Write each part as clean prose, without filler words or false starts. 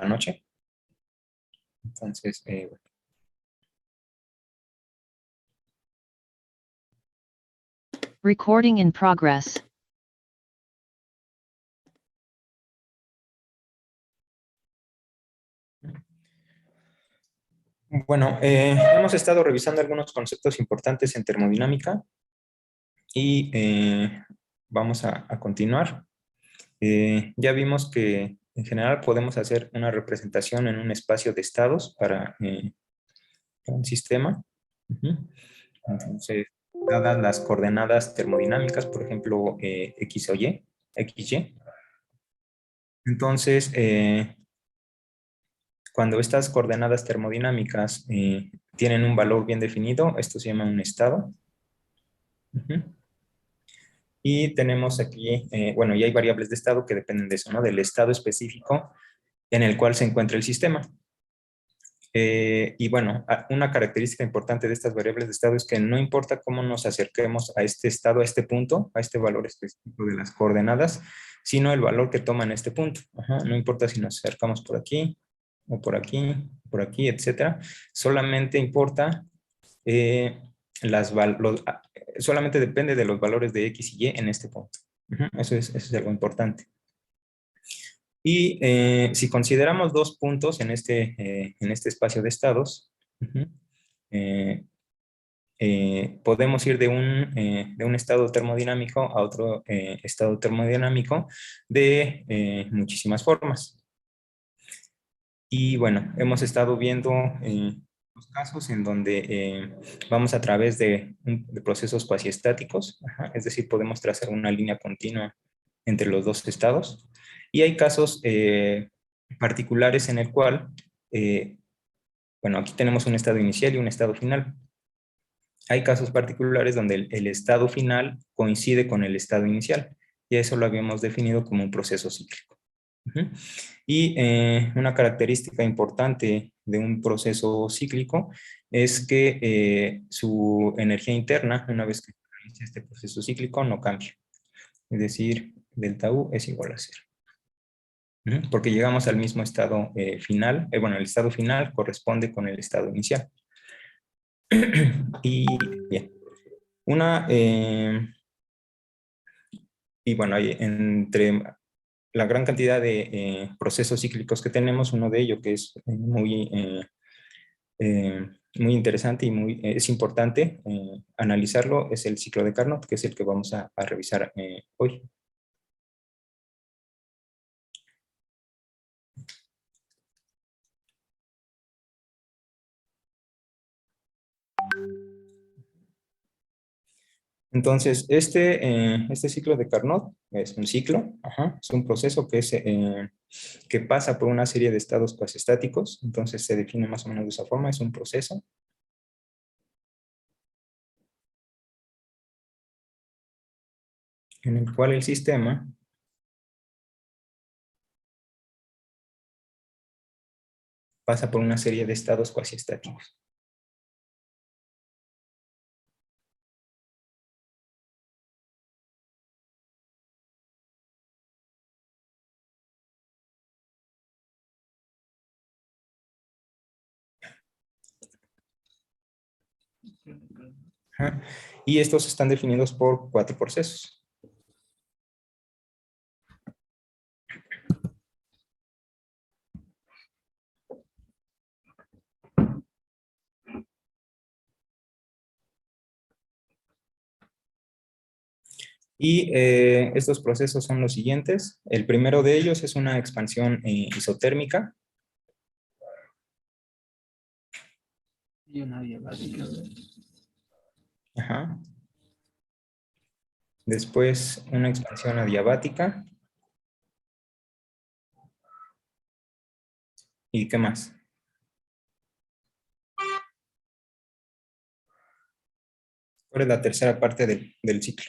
la noche. Entonces, bueno. Recording in progress. Bueno, hemos estado revisando algunos conceptos importantes en termodinámica y vamos a continuar. Ya vimos que en general podemos hacer una representación en un espacio de estados para un sistema. Entonces, dadas las coordenadas termodinámicas, por ejemplo, X o Y, XY, entonces, cuando estas coordenadas termodinámicas tienen un valor bien definido, esto se llama un estado. Y tenemos aquí, bueno, y hay variables de estado que dependen de eso, ¿no? Del estado específico en el cual se encuentra el sistema. Y bueno, una característica importante de estas variables de estado es que no importa cómo nos acerquemos a este estado, a este punto, a este valor específico de las coordenadas, sino el valor que toma en este punto. No importa si nos acercamos por aquí, o por aquí, etcétera. Solamente importa solamente depende de los valores de X y Y en este punto. Eso es algo importante. Y si consideramos dos puntos en este espacio de estados, podemos ir de un estado termodinámico a otro estado termodinámico de muchísimas formas. Y bueno, hemos estado viendo los casos en donde vamos a través de procesos cuasiestáticos, es decir, podemos trazar una línea continua entre los dos estados. Y hay casos particulares en el cual, bueno, aquí tenemos un estado inicial y un estado final. Hay casos particulares donde el estado final coincide con el estado inicial, y eso lo habíamos definido como un proceso cíclico. Y una característica importante de un proceso cíclico es que su energía interna, una vez que inicia este proceso cíclico, no cambia. Es decir, delta U es igual a 0. Porque llegamos al mismo estado final. Bueno, el estado final corresponde con el estado inicial. Y bien. Y bueno, entre la gran cantidad de procesos cíclicos que tenemos, uno de ellos que es muy interesante y es importante analizarlo, es el ciclo de Carnot, que es el que vamos a revisar hoy. Entonces, este ciclo de Carnot es un ciclo, es un proceso que pasa por una serie de estados cuasiestáticos. Entonces se define más o menos de esa forma, es un proceso en el cual el sistema pasa por una serie de estados cuasiestáticos. Y estos están definidos por 4 procesos. Y estos procesos son los siguientes. El primero de ellos es una expansión isotérmica. Y una diabática. Después una expansión adiabática. ¿Y qué más? ¿Cuál es la tercera parte del ciclo?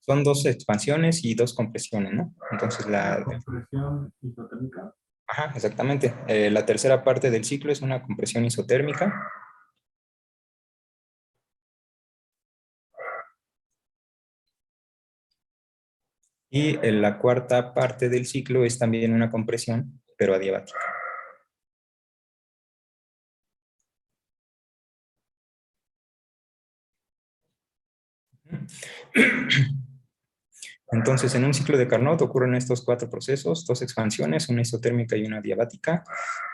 Son 2 expansiones y 2 compresiones, ¿no? Entonces la compresión isotérmica. Exactamente. La tercera parte del ciclo es una compresión isotérmica. Y la cuarta parte del ciclo es también una compresión, pero adiabática. Entonces, en un ciclo de Carnot ocurren estos 4 procesos: 2 expansiones, una isotérmica y una adiabática,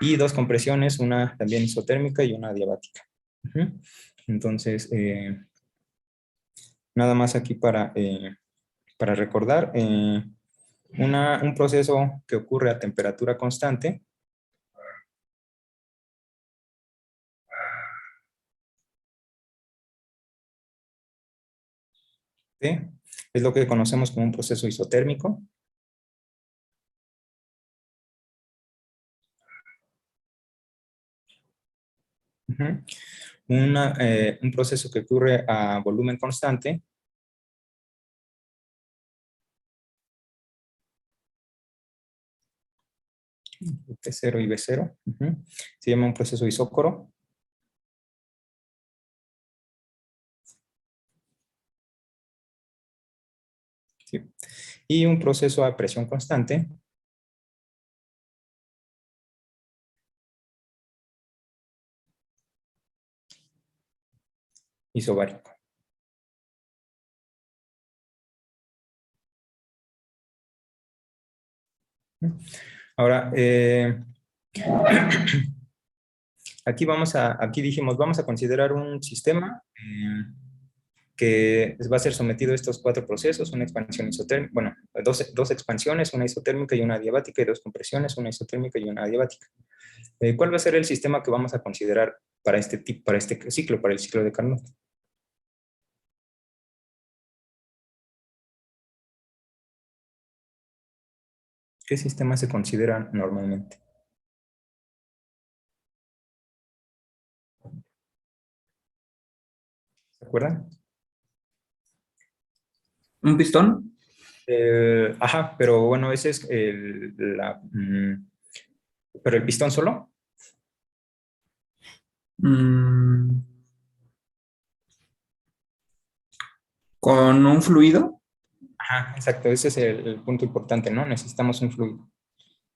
y 2 compresiones, una también isotérmica y una adiabática. Entonces, nada más aquí para recordar, un proceso que ocurre a temperatura constante ¿sí? Es lo que conocemos como un proceso isotérmico. Un proceso que ocurre a volumen constante. T0 y B0. Se llama un proceso isócoro. ¿Sí? Y un proceso a presión constante. Isobárico. Ahora, aquí dijimos, vamos a considerar un sistema que va a ser sometido a estos 4 procesos: una expansión isotérmica, bueno, dos expansiones, una isotérmica y una adiabática, y 2 compresiones, una isotérmica y una adiabática. ¿Cuál va a ser el sistema que vamos a considerar para este ciclo, para el ciclo de Carnot? ¿Qué sistema se considera normalmente? ¿Se acuerdan? ¿Un pistón? Ajá, pero bueno, ese es pero el pistón solo. Mm, ¿Con un fluido? Ajá, exacto, ese es el punto importante, ¿no? Necesitamos un fluido.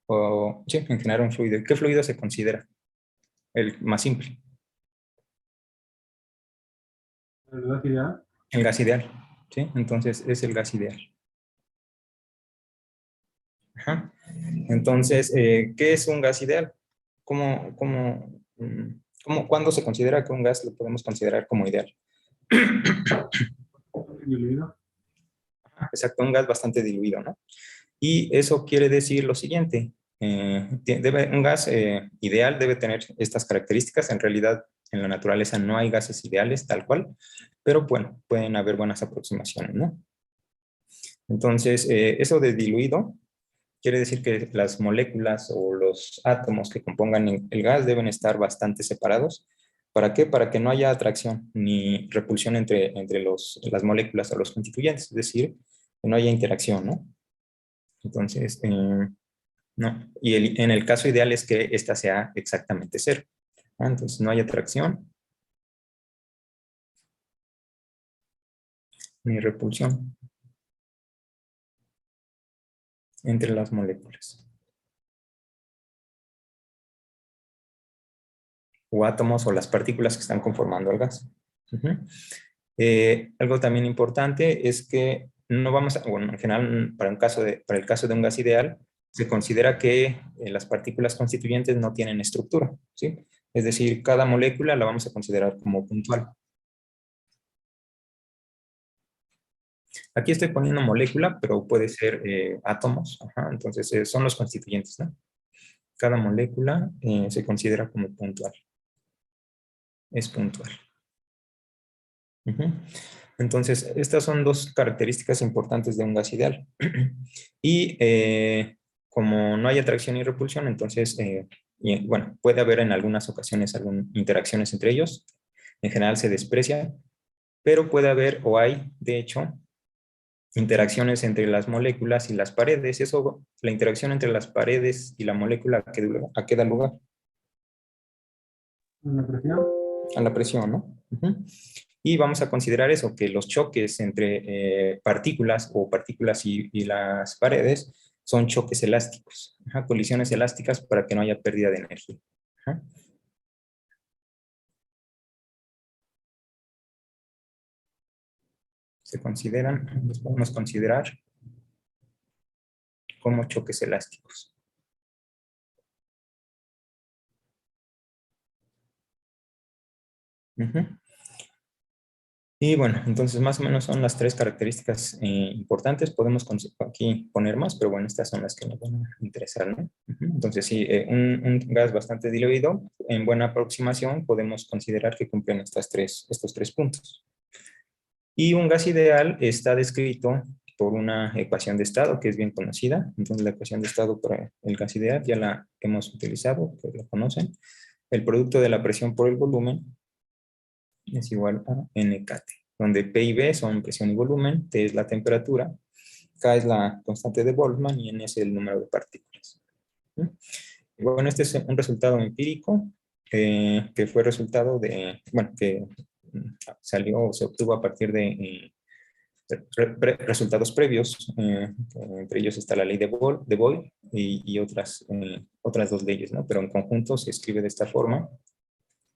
O, sí, en general un fluido. ¿Y qué fluido se considera el más simple? ¿El gas ideal? El gas ideal, ¿sí? Entonces es el gas ideal. Ajá. Entonces, ¿qué es un gas ideal? ¿Cuándo se considera que un gas lo podemos considerar como ideal? ¿Diluido? Exacto, un gas bastante diluido, ¿no? Y eso quiere decir lo siguiente: un gas ideal debe tener estas características. En realidad, en la naturaleza no hay gases ideales tal cual, pero bueno, pueden haber buenas aproximaciones, ¿no? Entonces, eso de diluido quiere decir que las moléculas o los átomos que compongan el gas deben estar bastante separados. ¿Para qué? Para que no haya atracción ni repulsión entre las moléculas o los constituyentes, es decir, que no haya interacción, ¿no? Entonces, no. Y en el caso ideal es que esta sea exactamente cero. Entonces, no hay atracción ni repulsión entre las moléculas o átomos o las partículas que están conformando el gas. Algo también importante es que no vamos a, bueno, en general, para el caso de un gas ideal, se considera que las partículas constituyentes no tienen estructura, ¿sí? Es decir, cada molécula la vamos a considerar como puntual. Aquí estoy poniendo molécula, pero puede ser átomos, ajá, entonces son los constituyentes, ¿no? Cada molécula se considera como puntual, es puntual. Entonces, estas son 2 características importantes de un gas ideal. Y como no hay atracción y repulsión, entonces, bueno, puede haber en algunas ocasiones interacciones entre ellos. En general se desprecia, pero puede haber, o hay, de hecho, interacciones entre las moléculas y las paredes. Eso, la interacción entre las paredes y la molécula, ¿a qué da lugar? ¿Una presión? A la presión, ¿no? Y vamos a considerar eso, que los choques entre partículas o partículas y las paredes son choques elásticos, ajá, colisiones elásticas para que no haya pérdida de energía. Ajá. Los podemos considerar como choques elásticos. Ujú. Y bueno, entonces más o menos son las tres características importantes. Podemos aquí poner más, pero bueno, estas son las que nos van a interesar, ¿no? Ujú. Entonces sí, un gas bastante diluido, en buena aproximación, podemos considerar que cumplen estos tres puntos. Y un gas ideal está descrito por una ecuación de estado que es bien conocida. Entonces la ecuación de estado para el gas ideal ya la hemos utilizado, que la conocen. El producto de la presión por el volumen es igual a NKT, donde P y B son presión y volumen, T es la temperatura, K es la constante de Boltzmann y N es el número de partículas. ¿Sí? Y bueno, este es un resultado empírico que fue resultado de, bueno, que salió o se obtuvo a partir de resultados previos, entre ellos está la ley de Boyle y otras dos leyes, ¿no? Pero en conjunto se escribe de esta forma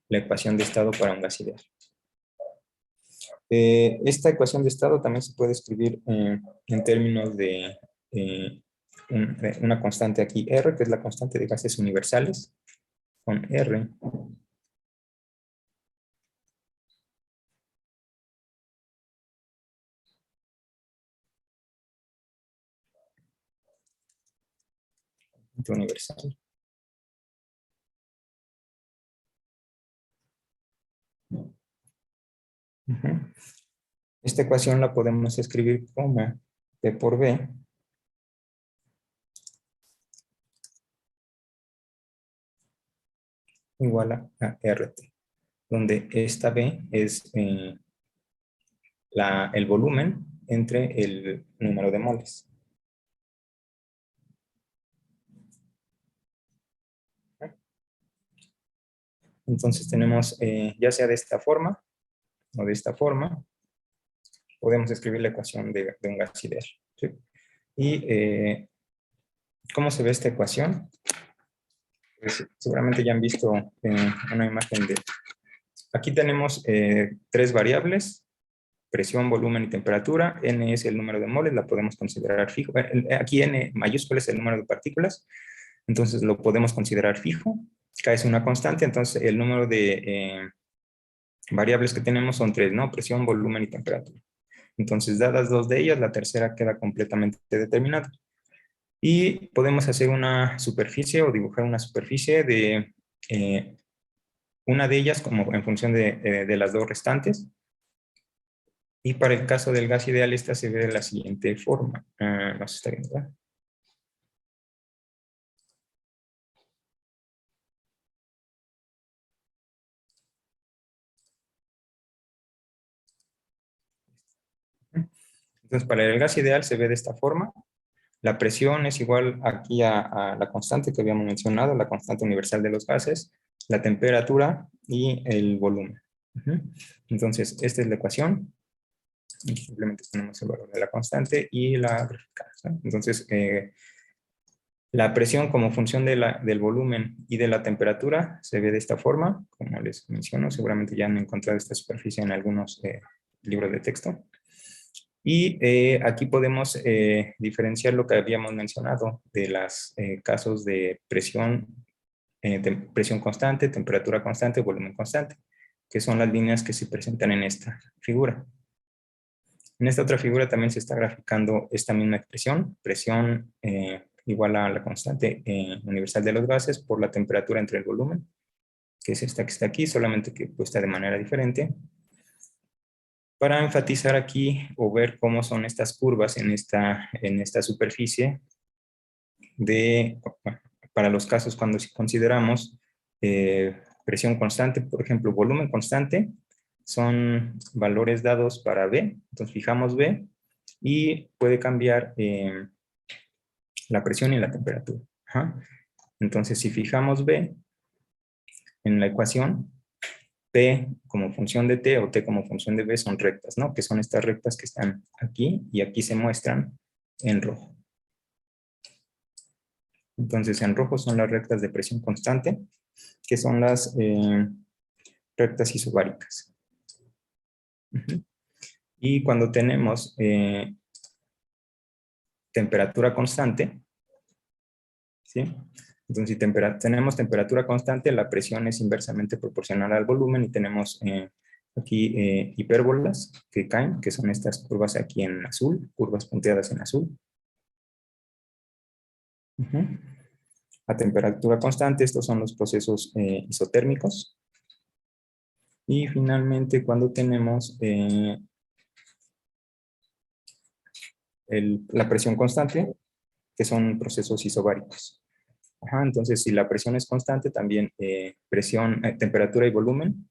la ecuación de estado para un gas ideal. Esta ecuación de estado también se puede escribir en términos de una constante aquí, R, que es la constante de gases universales, con R. Universal. Uh-huh. Esta ecuación la podemos escribir como P por B igual a RT, donde esta B es el volumen entre el número de moles. Entonces tenemos, ya sea de esta forma o de esta forma, podemos escribir la ecuación de un gas ideal. ¿Sí? Y ¿cómo se ve esta ecuación? Pues, seguramente ya han visto una imagen de... Aquí tenemos tres variables, presión, volumen y temperatura. N es el número de moles, la podemos considerar fijo. Aquí N mayúscula es el número de partículas, entonces lo podemos considerar fijo. K es una constante, entonces el número de variables que tenemos son tres, ¿no? Presión, volumen y temperatura. Entonces, dadas dos de ellas, la tercera queda completamente determinada. Y podemos hacer una superficie o dibujar una superficie de una de ellas como en función de las dos restantes. Y para el caso del gas ideal, esta se ve de la siguiente forma. No se está viendo, ¿verdad? Entonces, para el gas ideal se ve de esta forma. La presión es igual aquí a la constante que habíamos mencionado, la constante universal de los gases, la temperatura y el volumen. Entonces, esta es la ecuación. Y simplemente tenemos el valor de la constante y la verificada. Entonces, la presión como función del volumen y de la temperatura se ve de esta forma, como les menciono, seguramente ya han encontrado esta superficie en algunos libros de texto. Y aquí podemos diferenciar lo que habíamos mencionado de los casos de presión constante, temperatura constante, volumen constante, que son las líneas que se presentan en esta figura. En esta otra figura también se está graficando esta misma expresión, presión igual a la constante universal de los gases por la temperatura entre el volumen, que es esta que está aquí, solamente que puesta de manera diferente. Para enfatizar aquí o ver cómo son estas curvas en esta superficie para los casos cuando consideramos presión constante, por ejemplo, volumen constante, son valores dados para B, entonces fijamos B y puede cambiar la presión y la temperatura. Ajá. Entonces, si fijamos B en la ecuación, P como función de T o T como función de B son rectas, ¿no? Que son estas rectas que están aquí y aquí se muestran en rojo. Entonces, en rojo son las rectas de presión constante, que son las rectas isobáricas. Y cuando tenemos temperatura constante, ¿sí? Entonces, si tenemos temperatura constante, la presión es inversamente proporcional al volumen y tenemos aquí hipérbolas que caen, que son estas curvas aquí en azul, curvas punteadas en azul. A temperatura constante, estos son los procesos isotérmicos. Y finalmente, cuando tenemos la presión constante, que son procesos isobáricos. Entonces, si la presión es constante, también temperatura y volumen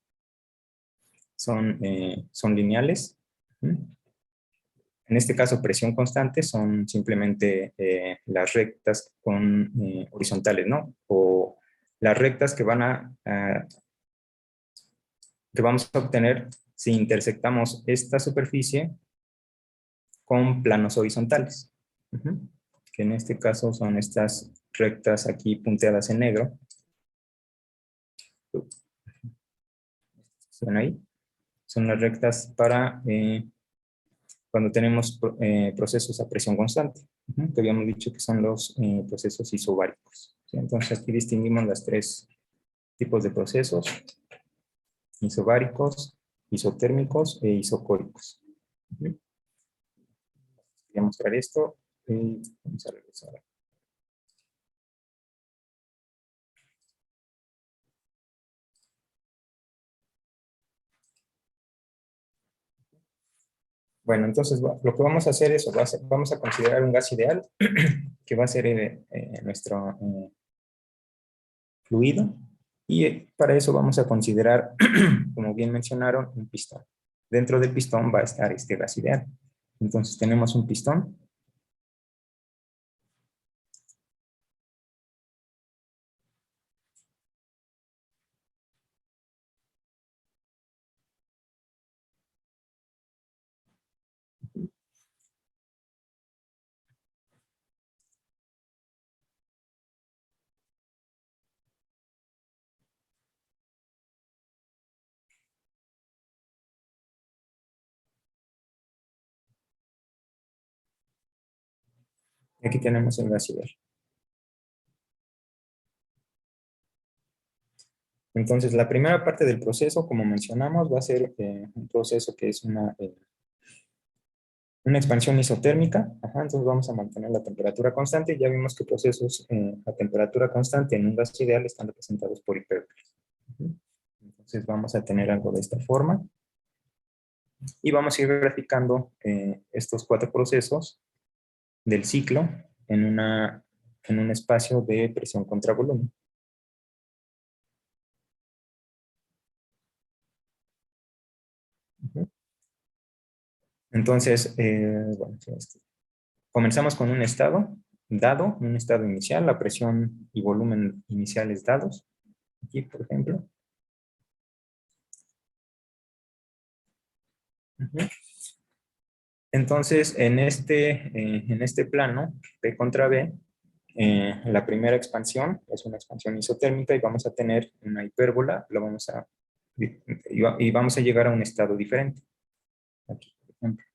son lineales. En este caso, presión constante son simplemente las rectas horizontales, ¿no? O las rectas que que vamos a obtener si intersectamos esta superficie con planos horizontales. Que en este caso son estas rectas aquí punteadas en negro. ¿Ven ahí? Son las rectas para cuando tenemos procesos a presión constante, que habíamos dicho que son los procesos isobáricos. ¿Sí? Entonces aquí distinguimos los tres tipos de procesos: isobáricos, isotérmicos e isocóricos. Voy a mostrar esto y vamos a regresar. Bueno, entonces lo que vamos a hacer es, vamos a considerar un gas ideal, que va a ser nuestro fluido, y para eso vamos a considerar, como bien mencionaron, un pistón. Dentro del pistón va a estar este gas ideal. Entonces tenemos un pistón. Aquí tenemos el gas ideal. Entonces, la primera parte del proceso, como mencionamos, va a ser un proceso que es una expansión isotérmica. Entonces vamos a mantener la temperatura constante. Ya vimos que procesos a temperatura constante en un gas ideal están representados por hipérbolas. Entonces vamos a tener algo de esta forma. Y vamos a ir graficando estos 4 procesos del ciclo en un espacio de presión contra volumen. Entonces, bueno, comenzamos con un estado dado, un estado inicial, la presión y volumen iniciales dados. Aquí, por ejemplo. Entonces, en este plano, P contra B, la primera expansión es una expansión isotérmica y vamos a tener una hipérbola, y vamos a llegar a un estado diferente. Aquí, por ejemplo.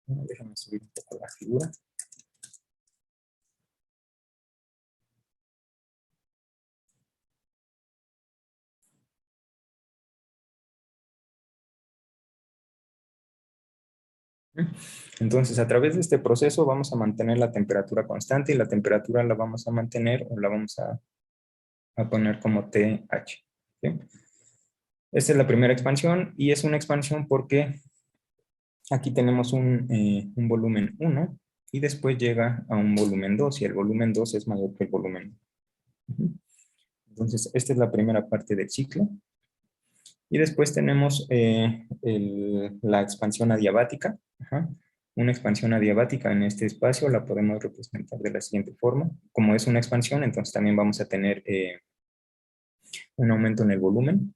Déjame subir un poco la figura. Entonces, a través de este proceso vamos a mantener la temperatura constante y la temperatura la vamos a mantener o la vamos a poner como TH. ¿Sí? Esta es la primera expansión y es una expansión porque aquí tenemos un volumen 1 y después llega a un volumen 2 y el volumen 2 es mayor que el volumen 1. Entonces, esta es la primera parte del ciclo. Y después tenemos la expansión adiabática. Ajá. Una expansión adiabática en este espacio la podemos representar de la siguiente forma. Como es una expansión, entonces también vamos a tener un aumento en el volumen.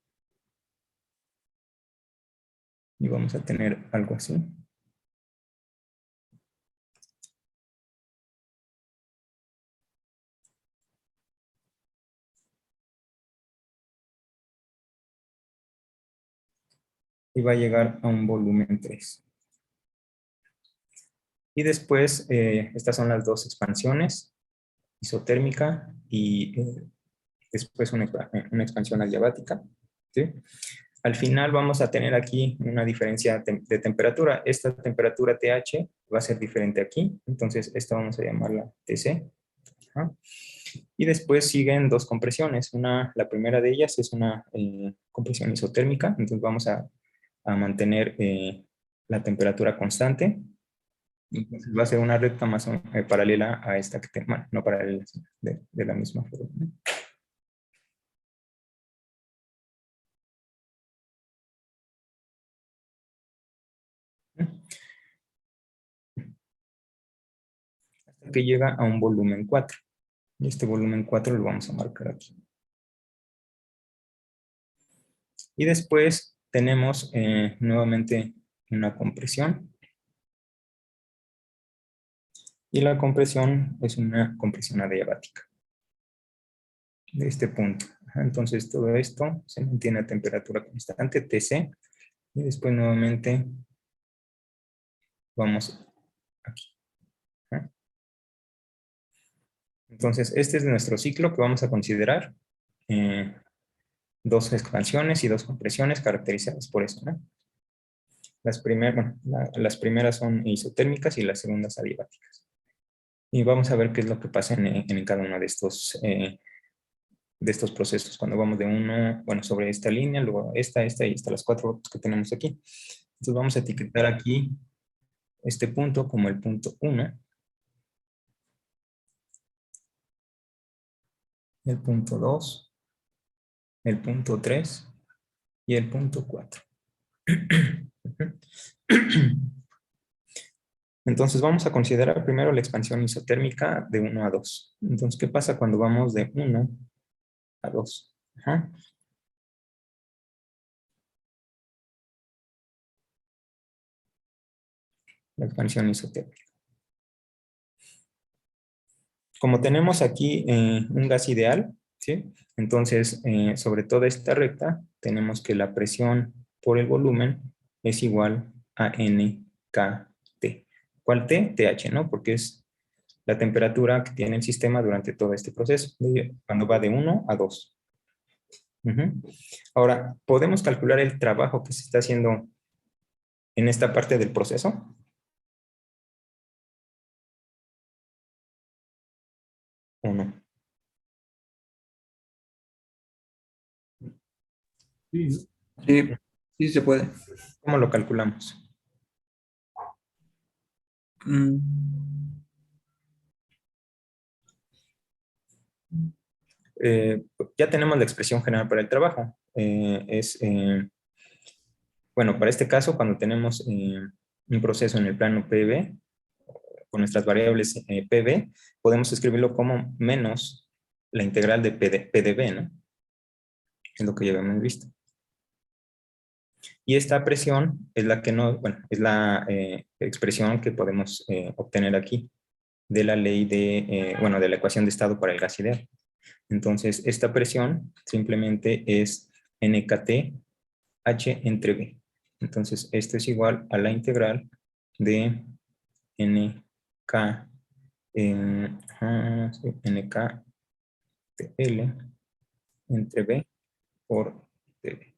Y vamos a tener algo así. Y va a llegar a un volumen 3. Y después, estas son las dos expansiones, isotérmica y después una expansión adiabática. ¿Sí? Al final vamos a tener aquí una diferencia de temperatura. Esta temperatura TH va a ser diferente aquí, entonces esta vamos a llamarla TC. Ajá. Y después siguen dos compresiones. La primera de ellas es una compresión isotérmica, entonces vamos a mantener la temperatura constante. Entonces va a ser una recta más paralela a esta que bueno, no paralela, de la misma forma, ¿no? Hasta que llega a un volumen 4. Y este volumen 4 lo vamos a marcar aquí. Y después tenemos nuevamente una compresión. Y la compresión es una compresión adiabática. De este punto. Entonces todo esto se mantiene a temperatura constante, TC. Y después nuevamente vamos aquí. Entonces este es nuestro ciclo que vamos a considerar. Dos expansiones y dos compresiones caracterizadas por eso, ¿no? Las primeras son isotérmicas y las segundas adiabáticas. Y vamos a ver qué es lo que pasa en cada uno de estos procesos. Cuando vamos de uno, bueno, sobre esta línea, luego esta y hasta las 4 que tenemos aquí. Entonces vamos a etiquetar aquí este punto como el punto 1, el punto 2, el punto 3 y el punto 4. Entonces vamos a considerar primero la expansión isotérmica de 1 a 2. Entonces, ¿qué pasa cuando vamos de 1 a 2? Ajá. La expansión isotérmica. Como tenemos aquí un gas ideal, ¿sí? Entonces, sobre toda esta recta, tenemos que la presión por el volumen es igual a NKT. ¿Cuál T? TH, ¿no? Porque es la temperatura que tiene el sistema durante todo este proceso, cuando va de 1 a 2. Ahora, ¿podemos calcular el trabajo que se está haciendo en esta parte del proceso? ¿O no? Sí, ¿no? Sí, sí se puede. ¿Cómo lo calculamos? Mm, Ya tenemos la expresión general para el trabajo. Bueno, para este caso, cuando tenemos un proceso en el plano PV, con nuestras variables PV, podemos escribirlo como menos la integral de PdV, ¿no? Es lo que ya habíamos visto. Y esta presión es la que no, bueno, es la expresión que podemos obtener aquí de la ley de, bueno, de la ecuación de estado para el gas ideal. Entonces, esta presión simplemente es NKT H entre B. Entonces, esto es igual a la integral de NK, NK de L entre B por dB.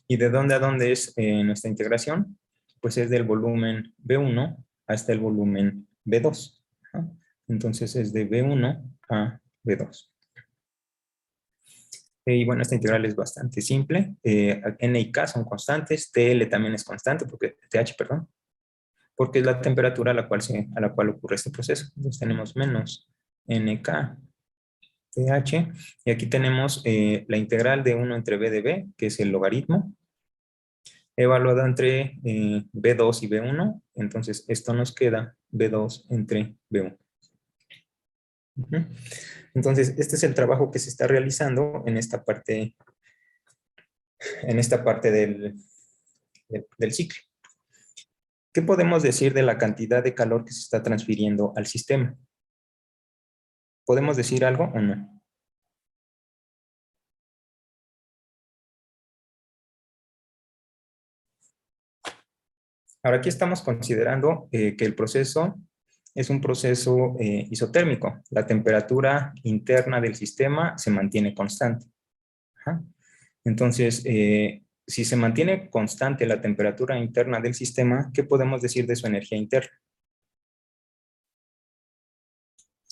¿Y de dónde a dónde es nuestra integración? Pues es del volumen B1 hasta el volumen B2. Entonces es de B1 a B2. Y bueno, esta integral es bastante simple. N y K son constantes, TL también es constante, TH, perdón, porque es la temperatura a la cual ocurre este proceso. Entonces tenemos menos NK TH, y aquí tenemos la integral de 1 entre b de b, que es el logaritmo, evaluada entre B2 y B1, entonces esto nos queda B2 entre B1. Entonces, este es el trabajo que se está realizando en esta parte del ciclo. ¿Qué podemos decir de la cantidad de calor que se está transfiriendo al sistema? ¿Podemos decir algo o no? Ahora aquí estamos considerando que el proceso es un proceso isotérmico. La temperatura interna del sistema se mantiene constante. Ajá. Entonces, si se mantiene constante la temperatura interna del sistema, ¿qué podemos decir de su energía interna?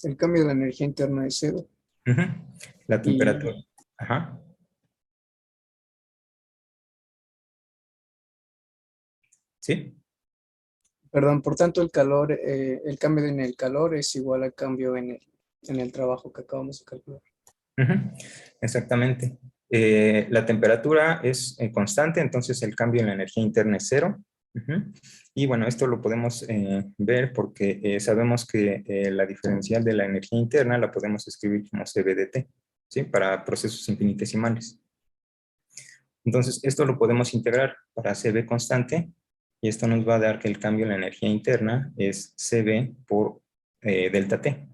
El cambio de la energía interna es cero. Ujú. La temperatura. Ajá. ¿Sí? Perdón, por tanto, el calor, el cambio en el calor es igual al cambio en el trabajo que acabamos de calcular. Ujú. Exactamente. La temperatura es constante, entonces el cambio en la energía interna es cero. Ujú. Y bueno, esto lo podemos ver porque sabemos que la diferencial de la energía interna la podemos escribir como CB/T, ¿sí? Para procesos infinitesimales. Entonces, esto lo podemos integrar para CB constante y esto nos va a dar que el cambio en la energía interna es CB por delta T.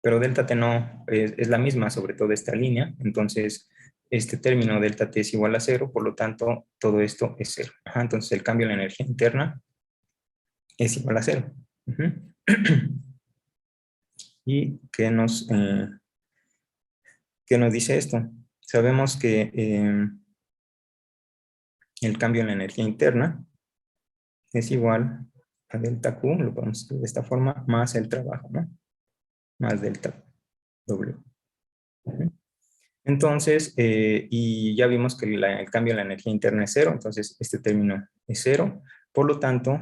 Pero delta T no es la misma sobre toda esta línea, entonces este término delta T es igual a cero, por lo tanto todo esto es cero. Ajá, entonces el cambio en la energía interna es igual a cero. Ujú. ¿Y qué nos dice esto? Sabemos que el cambio en la energía interna es igual a delta Q, lo podemos escribir de esta forma, más el trabajo, ¿no? Más delta W. Ujú. Entonces, y ya vimos que el cambio en la energía interna es cero, entonces este término es cero, por lo tanto,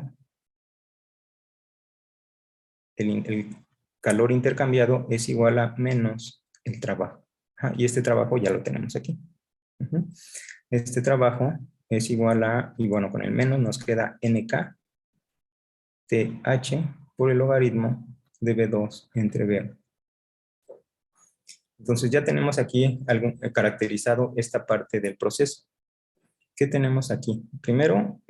el calor intercambiado es igual a menos el trabajo. Ajá, y este trabajo ya lo tenemos aquí. Ujú. Este trabajo es igual a, y bueno, con el menos nos queda NK TH por el logaritmo de B2 entre B1. Entonces ya tenemos aquí caracterizado esta parte del proceso. ¿Qué tenemos aquí? Primero,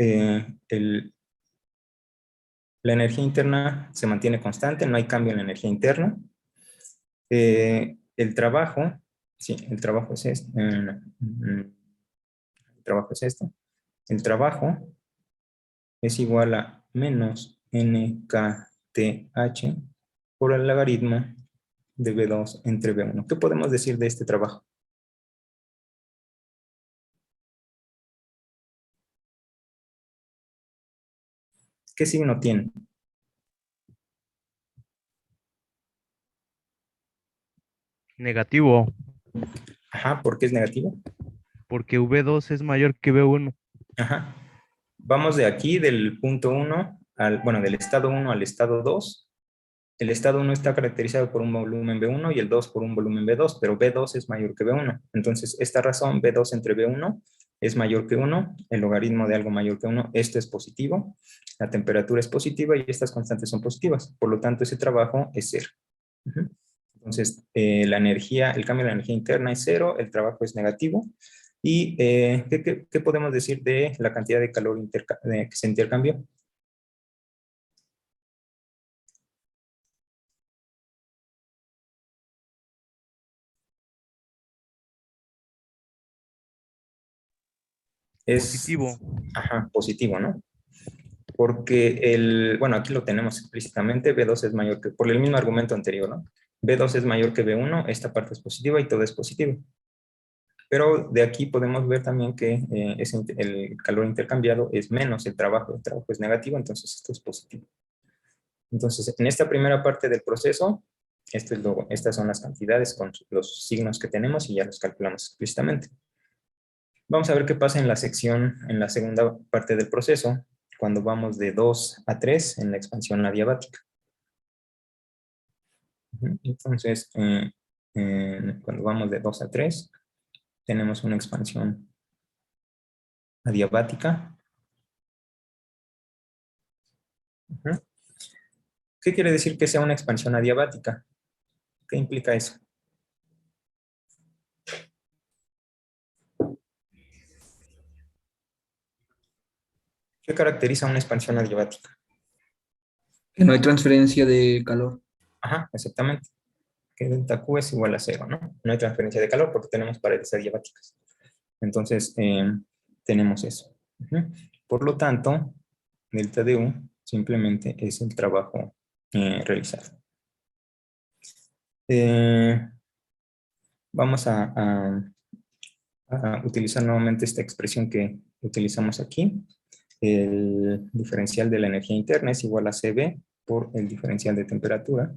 la energía interna se mantiene constante, no hay cambio en la energía interna. El trabajo, sí, el trabajo es este. El trabajo es esto. El trabajo es igual a menos NKTH por el logaritmo de B2 entre B1. ¿Qué podemos decir de este trabajo? ¿Qué signo tiene? Negativo, Ajá, ¿por qué es negativo? porque V2 es mayor que V1. Ajá. Vamos de aquí, del punto 1, bueno, del estado 1 al estado 2. El estado 1 está caracterizado por un volumen B1 y el 2 por un volumen B2, pero B2 es mayor que B1. Entonces, esta razón, B2 entre B1 es mayor que 1, el logaritmo de algo mayor que 1, esto es positivo, la temperatura es positiva y estas constantes son positivas. Por lo tanto, ese trabajo es cero. Entonces, la energía, el cambio de la energía interna es cero, el trabajo es negativo. ¿Y qué podemos decir de la cantidad de calor que se intercambió? Es Positivo. ajá, positivo, ¿no? Porque bueno, aquí lo tenemos explícitamente, B2 es mayor que, por el mismo argumento anterior, ¿no? B2 es mayor que B1, esta parte es positiva y todo es positivo. Pero de aquí podemos ver también que el calor intercambiado es menos el trabajo es negativo, entonces esto es positivo. Entonces, en esta primera parte del proceso, estas son las cantidades con los signos que tenemos y ya los calculamos explícitamente. Vamos a ver qué pasa en la segunda parte del proceso, cuando vamos de 2 a 3 en la expansión adiabática. Entonces, cuando vamos de 2 a 3, tenemos una expansión adiabática. ¿Qué quiere decir que sea una expansión adiabática? ¿Qué implica eso? ¿Qué caracteriza una expansión adiabática? Que no hay transferencia de calor. Ajá, exactamente. Que delta Q es igual a 0, ¿no? No hay transferencia de calor porque tenemos paredes adiabáticas. Entonces, tenemos eso. Por lo tanto, delta de U simplemente es el trabajo realizado. Vamos a utilizar nuevamente esta expresión que utilizamos aquí. El diferencial de la energía interna es igual a CB por el diferencial de temperatura.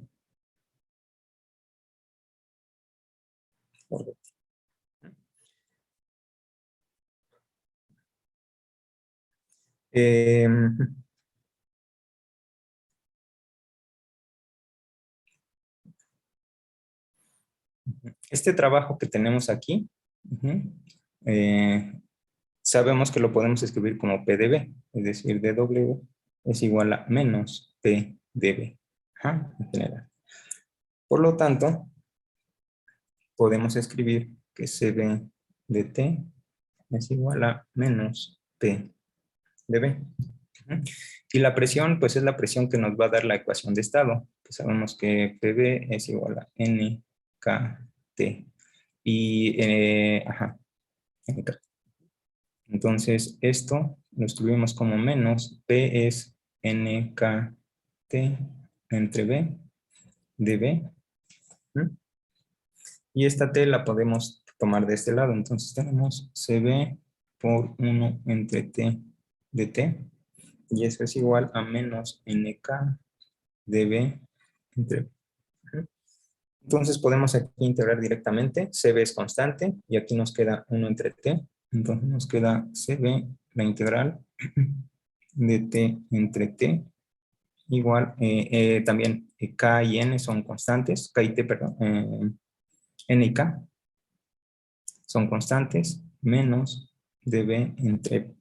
Eh, Este trabajo que tenemos aquí, sabemos que lo podemos escribir como PdV, es decir, dW es igual a menos PdV en general. Por lo tanto, podemos escribir que CB de T es igual a menos PdV. Y la presión, pues es la presión que nos va a dar la ecuación de estado. Pues sabemos que PV es igual a NKT. Y, NK. Entonces, esto lo escribimos como menos P es NKT entre B dB. Y esta T la podemos tomar de este lado. Entonces tenemos CB por 1 entre T de T. Y eso es igual a menos NK dB entre. Entonces podemos aquí integrar directamente. CB es constante y aquí nos queda 1 entre T. Entonces nos queda CB, la integral de T entre T, igual, también K y N son constantes, K y T, perdón, N y K son constantes, menos dB entre B.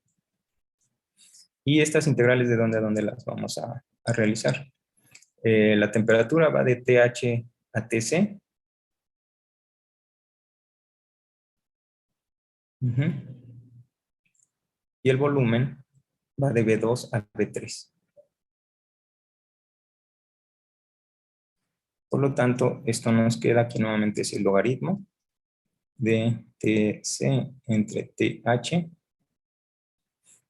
Y estas integrales, ¿de dónde a dónde las vamos a realizar? La temperatura va de TH a TC. Y el volumen va de B2 a B3. Por lo tanto, esto nos queda aquí nuevamente es el logaritmo de TC entre TH.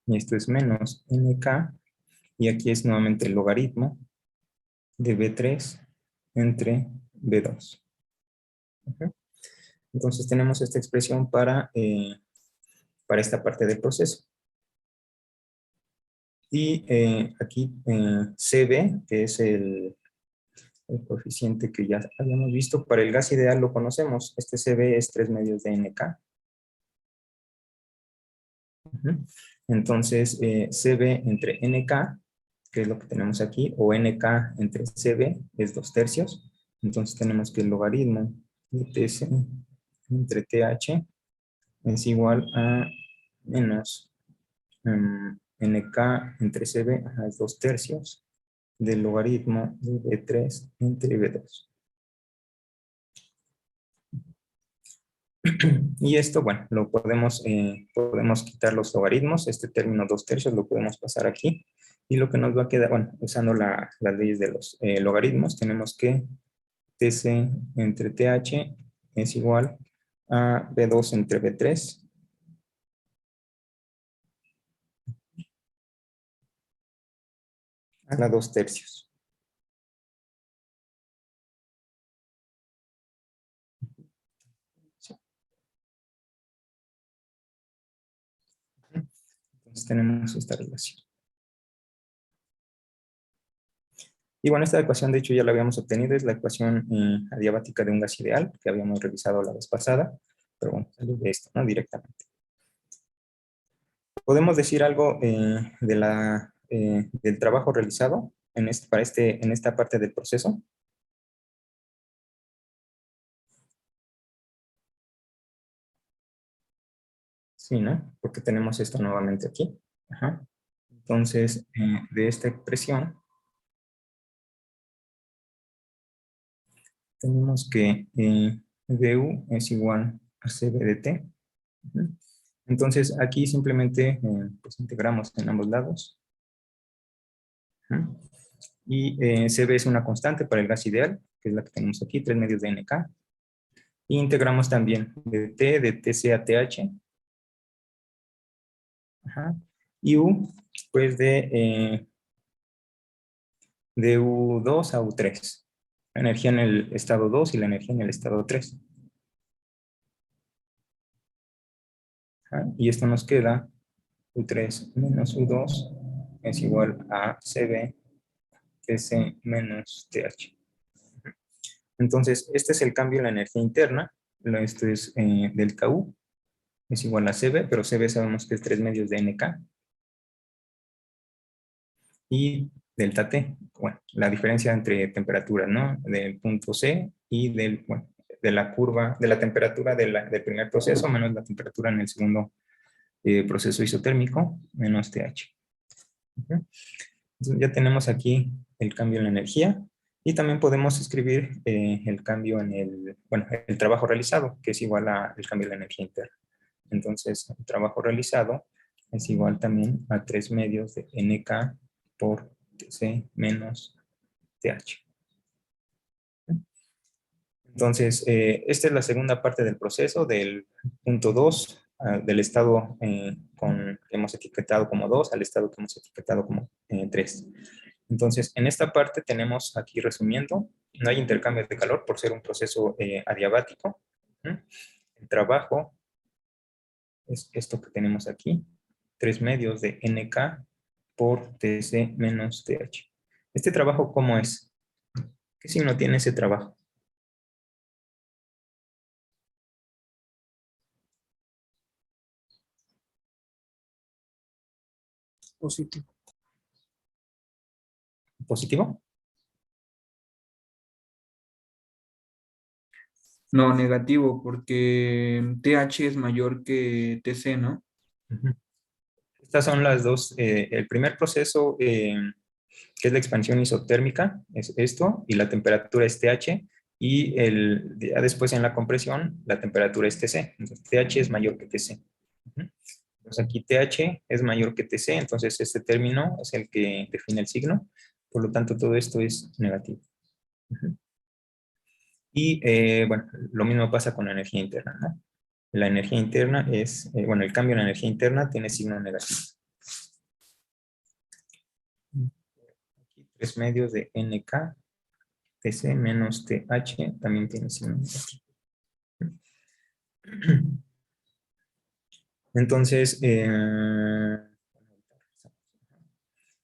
Y esto es menos NK. Y aquí es nuevamente el logaritmo de B3 entre B2. Entonces tenemos esta expresión para esta parte del proceso. Y aquí CB, que es el coeficiente que ya habíamos visto, para el gas ideal lo conocemos. Este CB es 3 medios de NK. Entonces, CB entre NK, que es lo que tenemos aquí, o NK entre CB es 2/3. Entonces tenemos que el logaritmo de TC entre TH es igual a menos NK entre CB es 2/3 del logaritmo de B3 entre B2. Y esto, bueno, lo podemos quitar los logaritmos. Este término 2/3 lo podemos pasar aquí. Y lo que nos va a quedar, bueno, usando las leyes de los logaritmos, tenemos que TC entre TH es igual a B2 entre B3 a la 2/3. Entonces tenemos esta relación. Y bueno, esta ecuación de hecho ya la habíamos obtenido, es la ecuación adiabática de un gas ideal que habíamos revisado la vez pasada, pero bueno, sale de esto, ¿no? Directamente. ¿Podemos decir algo del trabajo realizado en esta parte del proceso? Sí, ¿no? Porque tenemos esto nuevamente aquí. Ajá. Entonces, de esta expresión, tenemos que du es igual a cb de t. Ujú. Entonces, aquí simplemente pues integramos en ambos lados. Ujú. Y cb es una constante para el gas ideal, que es la que tenemos aquí, 3 medios de nk. Y integramos también de tc a th. Ajá. Y u, pues de U2 a U3. La energía en el estado 2 y la energía en el estado 3. Ajá. Y esto nos queda U3 menos U2 es igual a CB TC menos TH. Entonces, este es el cambio en la energía interna. Esto es delta U es igual a CB, pero CB sabemos que es 3 medios de NK. Y delta T, bueno, la diferencia entre temperaturas, ¿no? Del punto C y bueno, de la curva, de la temperatura del primer proceso menos la temperatura en el segundo proceso isotérmico menos TH. ¿Okay? Entonces ya tenemos aquí el cambio en la energía y también podemos escribir el cambio en el trabajo realizado, que es igual al cambio en la energía interna. Entonces, el trabajo realizado es igual también a 3 medios de NK por TC menos TH. Entonces, esta es la segunda parte del proceso del punto 2, del estado que hemos etiquetado como 2 al estado que hemos etiquetado como 3. Entonces, en esta parte tenemos aquí resumiendo, no hay intercambio de calor por ser un proceso adiabático. El trabajo es esto que tenemos aquí, 3 medios de NK por TC menos TH. ¿Este trabajo cómo es? ¿Qué signo tiene ese trabajo? Positivo. ¿Positivo? No, negativo, porque TH es mayor que TC, ¿no? Ujú. Estas son las dos. El primer proceso, que es la expansión isotérmica, es esto, y la temperatura es TH, y ya después en la compresión, la temperatura es TC. Entonces, TH es mayor que TC. Ujú. Entonces, aquí TH es mayor que TC, entonces este término es el que define el signo, por lo tanto, todo esto es negativo. Ujú. Y, bueno, lo mismo pasa con la energía interna, ¿no? La energía interna es, bueno, el cambio en la energía interna tiene signo negativo. Aquí 3 medios de NK, TC menos TH también tiene signo negativo. Entonces,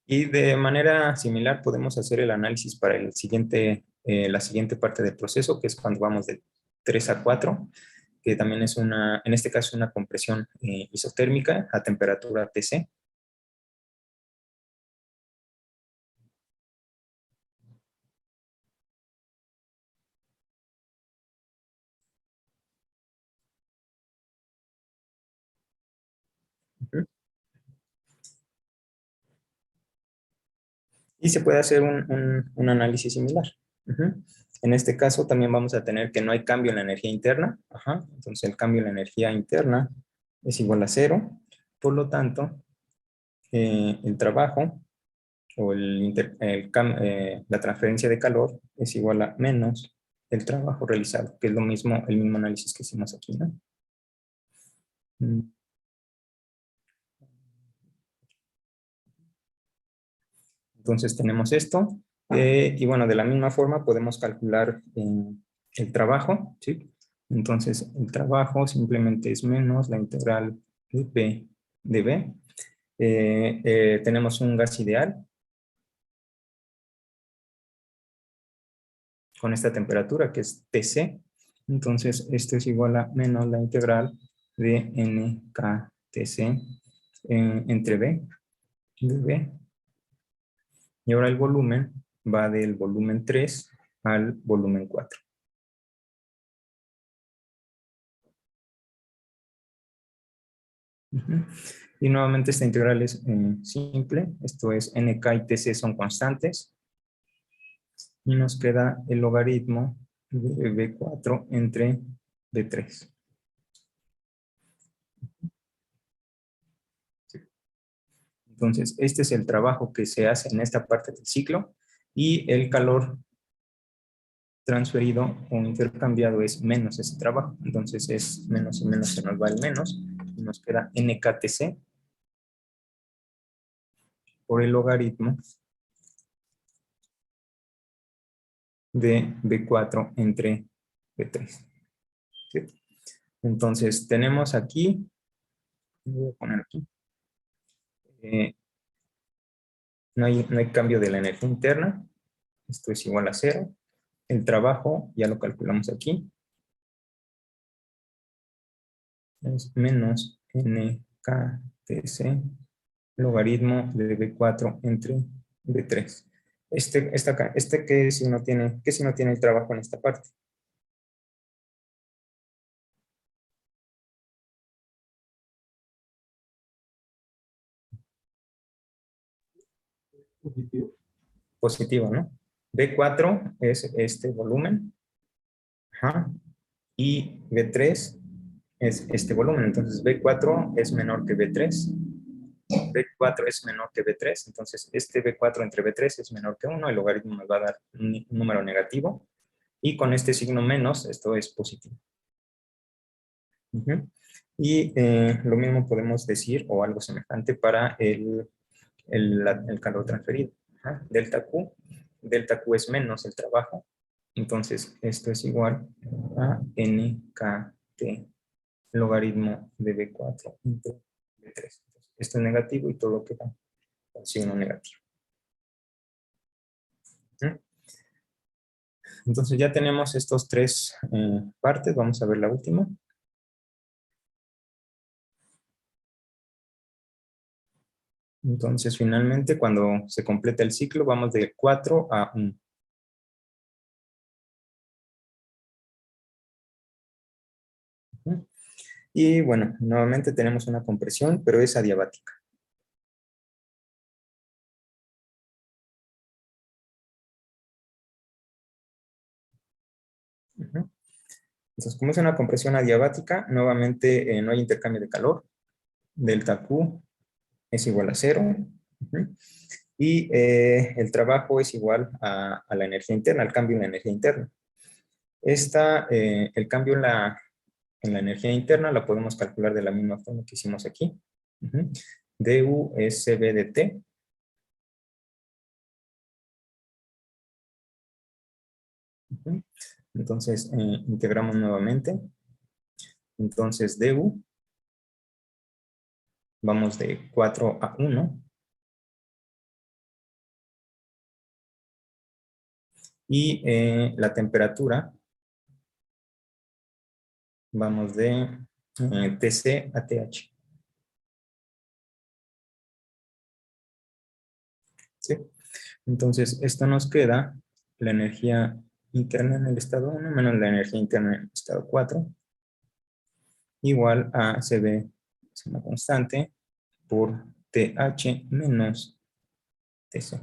y de manera similar podemos hacer el análisis para la siguiente parte del proceso, que es cuando vamos de 3 a 4, que también es en este caso, una compresión isotérmica a temperatura TC. Ujú. Y se puede hacer un análisis similar. Ujú. En este caso también vamos a tener que no hay cambio en la energía interna. Ajá. Entonces el cambio en la energía interna es igual a 0. Por lo tanto, el trabajo o la transferencia de calor es igual a menos el trabajo realizado, que es lo mismo, el mismo análisis que hicimos aquí, ¿no? Mm. Entonces tenemos esto. Y bueno, de la misma forma podemos calcular el trabajo, ¿sí? Entonces el trabajo simplemente es menos la integral de P de B. Tenemos un gas ideal con esta temperatura que es TC. Entonces esto es igual a menos la integral de NKTC entre B de B. Y ahora el volumen va del volumen 3 al volumen 4. Ujú. Y nuevamente esta integral es simple, esto es nk y tc son constantes, y nos queda el logaritmo de b4 entre b3. Entonces, este es el trabajo que se hace en esta parte del ciclo, y el calor transferido o intercambiado es menos ese trabajo. Entonces es menos y menos, se nos va el menos, y nos queda NKTC por el logaritmo de B4 entre B3. ¿Sí? Entonces tenemos aquí, voy a poner aquí, no hay cambio de la energía interna, esto es igual a 0. El trabajo, ya lo calculamos aquí, es menos NKTC logaritmo de B4 entre B3. ¿Qué si no tiene el trabajo en esta parte? Positivo. Positivo, ¿no? B4 es este volumen. Ajá. Y B3 es este volumen. Entonces B4 es menor que B3. B4 es menor que B3. Entonces este B4 entre B3 es menor que 1. El logaritmo nos va a dar un número negativo. Y con este signo menos, esto es positivo. Ujú. Y lo mismo podemos decir, o algo semejante, para el calor transferido. Ajá. Delta Q es menos el trabajo. Entonces, esto es igual a NKT logaritmo de B4 entre B3. Esto es negativo y todo lo que va con signo negativo. ¿Mm? Entonces ya tenemos estos tres partes. Vamos a ver la última. Entonces, finalmente, cuando se completa el ciclo, vamos de 4 a 1. ¿Mm? Y bueno, nuevamente tenemos una compresión, pero es adiabática. Ujú. Entonces, como es una compresión adiabática, nuevamente no hay intercambio de calor. Delta Q es igual a 0. Ujú. Y el trabajo es igual a la energía interna, al cambio en la energía interna. El cambio en la energía interna la podemos calcular de la misma forma que hicimos aquí. Ujú. Du es CB de T. Ujú. Entonces, integramos nuevamente. Entonces, du, vamos de 4 a 1. Y la temperatura, vamos de TC a TH. ¿Sí? Entonces, esto nos queda la energía interna en el estado 1 menos la energía interna en el estado 4, igual a CB, es una constante, por TH menos TC.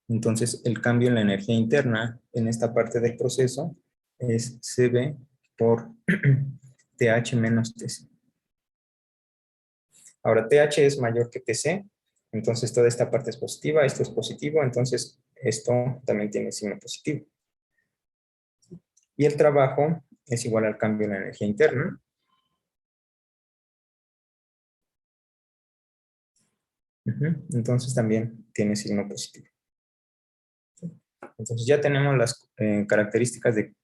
Entonces, el cambio en la energía interna en esta parte del proceso es CB por TH menos TC. Ahora, TH es mayor que TC, entonces toda esta parte es positiva, esto es positivo, entonces esto también tiene signo positivo. Y el trabajo es igual al cambio en la energía interna. Entonces también tiene signo positivo. Entonces ya tenemos las características de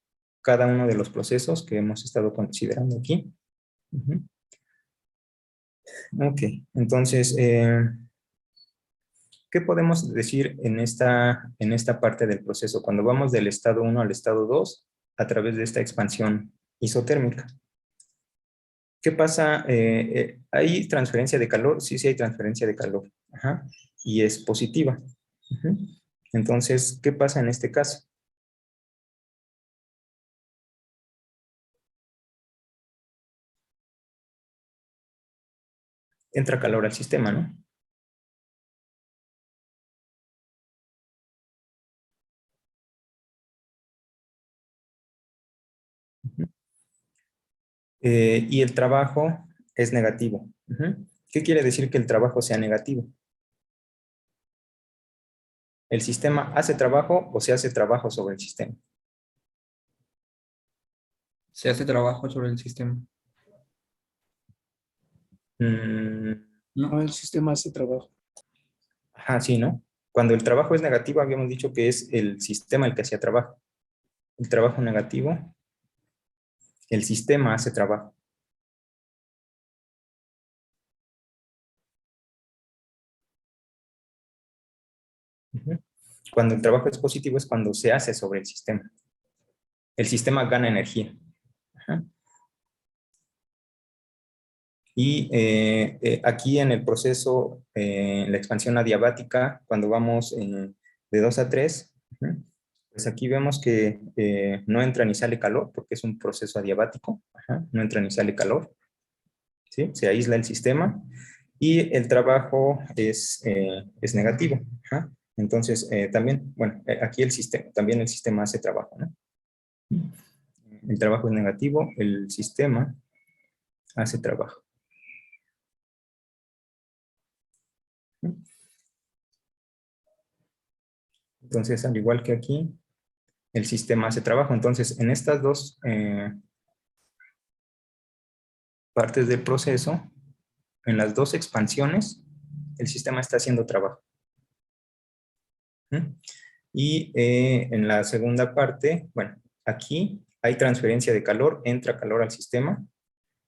cada uno de los procesos que hemos estado considerando aquí. Ok, entonces, ¿qué podemos decir en esta parte del proceso? Cuando vamos del estado 1 al estado 2 a través de esta expansión isotérmica. ¿Qué pasa? ¿Hay transferencia de calor? Sí, sí hay transferencia de calor. Ajá. Y es positiva. Ujú. Entonces, ¿qué pasa en este caso? entra calor al sistema, ¿no? Y el trabajo es negativo. ¿Qué quiere decir que el trabajo sea negativo? ¿El sistema hace trabajo o se hace trabajo sobre el sistema? Se hace trabajo sobre el sistema. Mm, No, el sistema hace trabajo. ajá, sí, ¿no? Cuando el trabajo es negativo, habíamos dicho que es el sistema el que hacía trabajo. El trabajo negativo, el sistema hace trabajo. Ujú. Cuando el trabajo es positivo es cuando se hace sobre el sistema. El sistema gana energía. Ajá. Y aquí en el proceso, la expansión adiabática, cuando vamos de 2 a 3, pues aquí vemos que no entra ni sale calor, porque es un proceso adiabático. Ajá, no entra ni sale calor. ¿Sí? Se aísla el sistema y el trabajo es negativo. Ajá. Entonces, también, bueno, aquí también el sistema hace trabajo, ¿no? El trabajo es negativo, el sistema hace trabajo. Entonces, al igual que aquí, el sistema hace trabajo. Entonces, en estas dos partes del proceso, en las dos expansiones, el sistema está haciendo trabajo. Y en la segunda parte, bueno, aquí hay transferencia de calor, entra calor al sistema.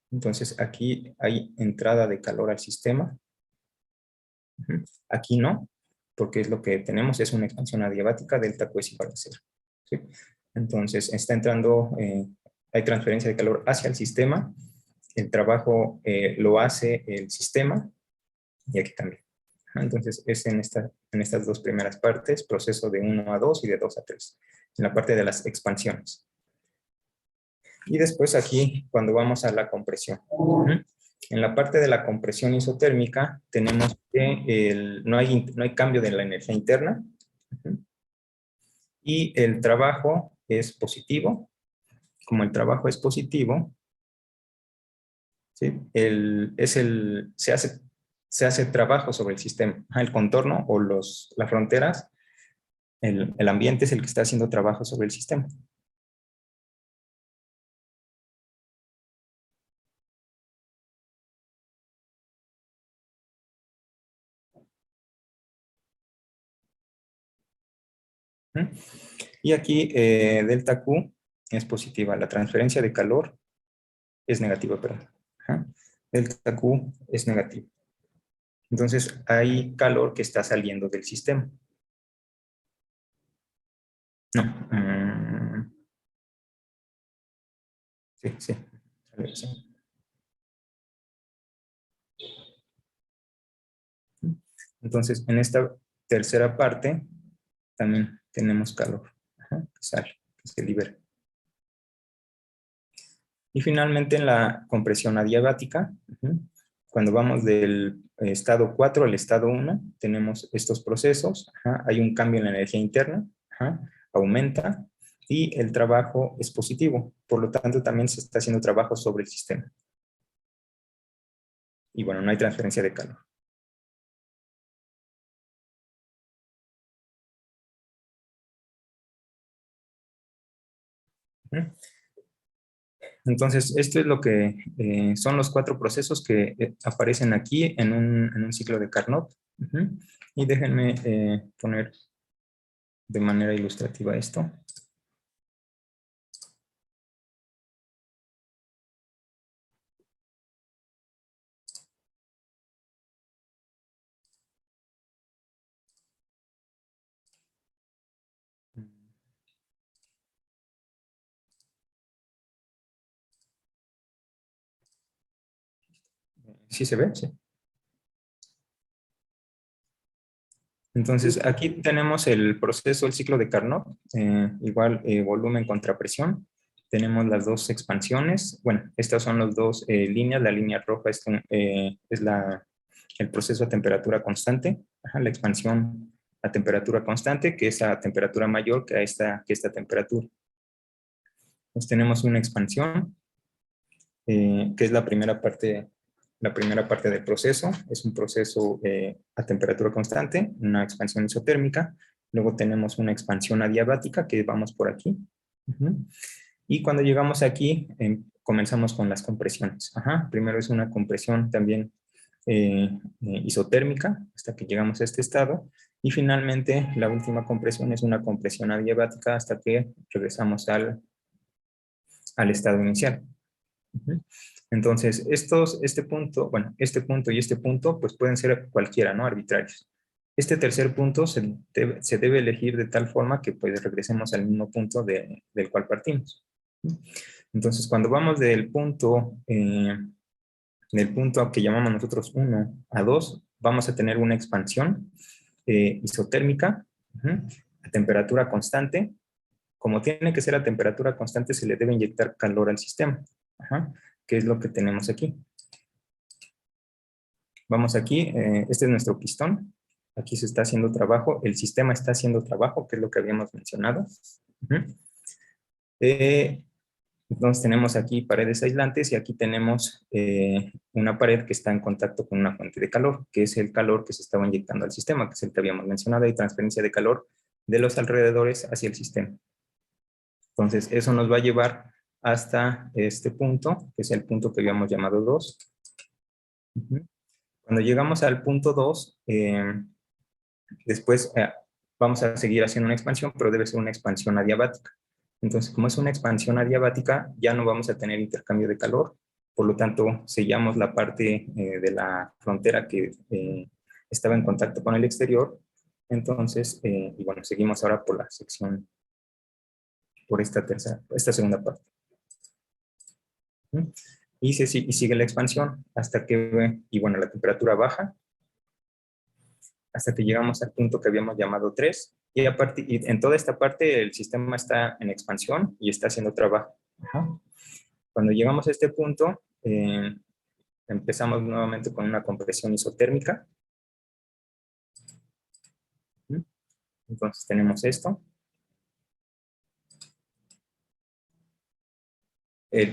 Entonces, aquí hay entrada de calor al sistema. Aquí no, porque es lo que tenemos, es una expansión adiabática, delta Q es igual a 0. ¿Sí? Entonces, está entrando, hay transferencia de calor hacia el sistema, el trabajo lo hace el sistema, y aquí también. Entonces, es en estas dos primeras partes, proceso de 1 a 2 y de 2 a 3, en la parte de las expansiones. Y después aquí, cuando vamos a la compresión. En la parte de la compresión isotérmica, tenemos que no hay cambio de la energía interna. Y el trabajo es positivo. Como el trabajo es positivo, ¿sí? Se hace trabajo sobre el sistema. El contorno o las fronteras, el ambiente es el que está haciendo trabajo sobre el sistema. Y aquí delta Q es positiva. La transferencia de calor es negativa, perdón. Delta Q es negativo. Entonces hay calor que está saliendo del sistema. No. Sí, sí. Entonces, en esta tercera parte también tenemos calor. Que sale, que se libera. Y finalmente en la compresión adiabática, cuando vamos del estado 4 al estado 1, tenemos estos procesos. Hay un cambio en la energía interna, aumenta, y el trabajo es positivo. Por lo tanto, también se está haciendo trabajo sobre el sistema. Y bueno, no hay transferencia de calor. Entonces, esto es lo que son los 4 procesos que aparecen aquí en un ciclo de Carnot. Y déjenme poner de manera ilustrativa esto. ¿Sí se ve? Sí. Entonces, aquí tenemos el proceso, el ciclo de Carnot, igual volumen contra presión. Tenemos las dos expansiones. Bueno, estas son las dos líneas. La línea roja es el proceso a temperatura constante, la expansión a temperatura constante, que es a temperatura mayor que esta temperatura. Pues tenemos una expansión, que es la primera parte del proceso. Es un proceso a temperatura constante, una expansión isotérmica. Luego tenemos una expansión adiabática, que vamos por aquí. Y cuando llegamos aquí, comenzamos con las compresiones. Primero es una compresión también isotérmica, hasta que llegamos a este estado. Y finalmente, la última compresión es una compresión adiabática hasta que regresamos al estado inicial. Entonces, este punto y este punto, pues pueden ser cualquiera, ¿no? Arbitrarios. Este tercer punto se debe elegir de tal forma que pues regresemos al mismo punto del cual partimos. Entonces, cuando vamos del punto que llamamos nosotros 1 a 2, vamos a tener una expansión isotérmica a temperatura constante. Como tiene que ser a temperatura constante, se le debe inyectar calor al sistema, que es lo que tenemos aquí. Vamos aquí, este es nuestro pistón. Aquí se está haciendo trabajo, el sistema está haciendo trabajo, que es lo que habíamos mencionado. Entonces tenemos aquí paredes aislantes y aquí tenemos una pared que está en contacto con una fuente de calor, que es el calor que se estaba inyectando al sistema, que es el que habíamos mencionado, y transferencia de calor de los alrededores hacia el sistema. Entonces eso nos va a llevar hasta este punto, que es el punto que habíamos llamado 2. Cuando llegamos al punto 2, después vamos a seguir haciendo una expansión, pero debe ser una expansión adiabática. Entonces, como es una expansión adiabática, ya no vamos a tener intercambio de calor, por lo tanto, sellamos la parte de la frontera que estaba en contacto con el exterior. Entonces, y bueno, seguimos ahora por la sección, por esta segunda parte. Y sigue la expansión hasta que, y bueno, la temperatura baja, hasta que llegamos al punto que habíamos llamado 3, y en toda esta parte el sistema está en expansión y está haciendo trabajo. Cuando llegamos a este punto, empezamos nuevamente con una compresión isotérmica. Entonces tenemos esto.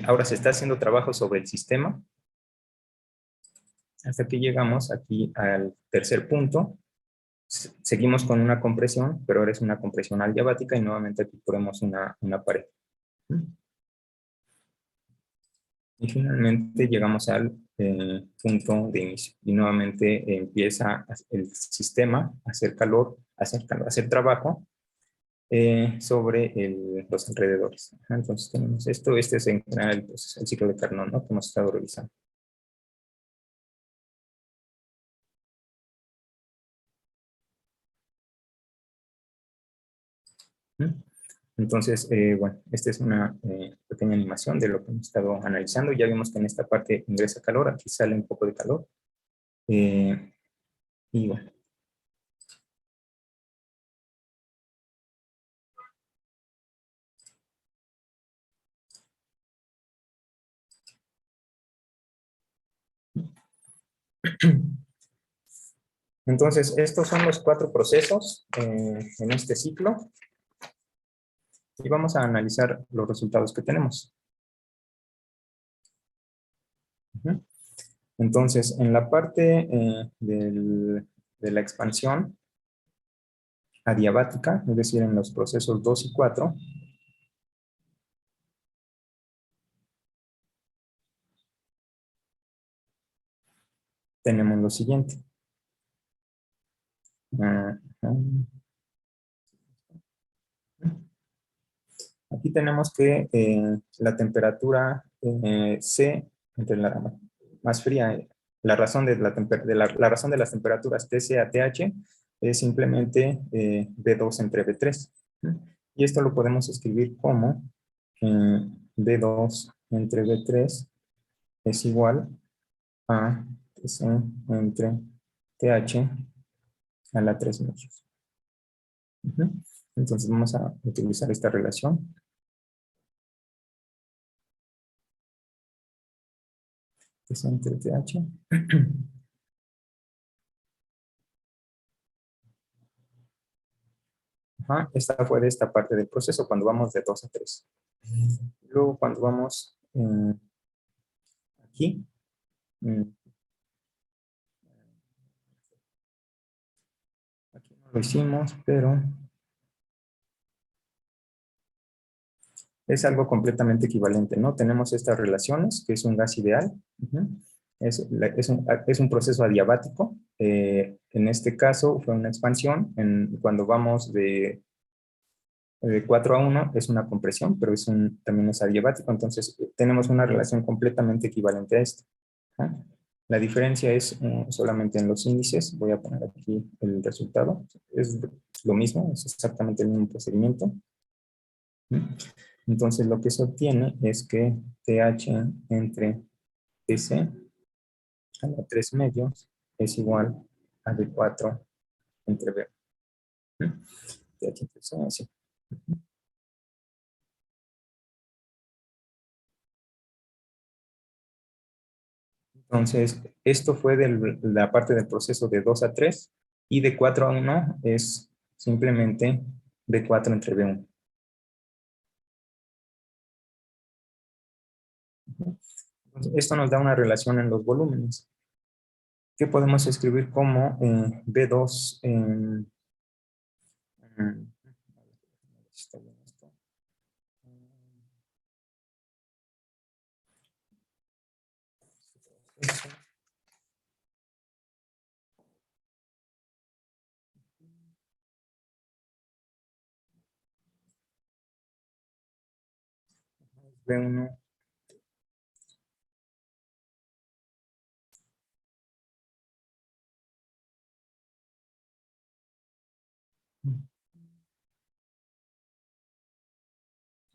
Ahora se está haciendo trabajo sobre el sistema, hasta que llegamos aquí al tercer punto. Seguimos con una compresión, pero ahora es una compresión adiabática y nuevamente aquí ponemos una pared. Y finalmente llegamos al punto de inicio. Y nuevamente empieza el sistema a hacer calor, a hacer trabajo sobre los alrededores. Entonces tenemos esto. Este es en general el ciclo de Carnot, ¿no?, que hemos estado revisando. Entonces, bueno, esta es una pequeña animación de lo que hemos estado analizando. Ya vimos que en esta parte ingresa calor, aquí sale un poco de calor. Y bueno. Entonces, estos son los 4 procesos en este ciclo. Y vamos a analizar los resultados que tenemos. Entonces, en la parte de la expansión adiabática, es decir, en los procesos 2 y 4, tenemos lo siguiente. Aquí tenemos que la temperatura C, entre la más fría, la razón de la razón de las temperaturas TC a TH es simplemente B2 entre B3. Y esto lo podemos escribir como B2 entre B3 es igual a TC entre TH a la 3 metros. Entonces vamos a utilizar esta relación. TC entre TH Ajá, esta fue de esta parte del proceso cuando vamos de 2 a 3. Luego cuando vamos aquí, aquí no lo hicimos, pero es algo completamente equivalente, ¿no? Tenemos estas relaciones, que es un gas ideal. Es un proceso adiabático. En este caso fue una expansión. Cuando vamos de 4 a 1 es una compresión, pero también es adiabático. Entonces tenemos una relación completamente equivalente a esta. ¿Ah? La diferencia es solamente en los índices. Voy a poner aquí el resultado. Es lo mismo, es exactamente el mismo procedimiento. Entonces lo que se obtiene es que TH entre TC a la 3 medios es igual a D4 entre B. TH entre C, así. Entonces, esto fue de la parte del proceso de 2 a 3 y de 4 a 1 es simplemente B4 entre B1. Entonces, esto nos da una relación en los volúmenes que podemos escribir como B2 en... está bien esto. B1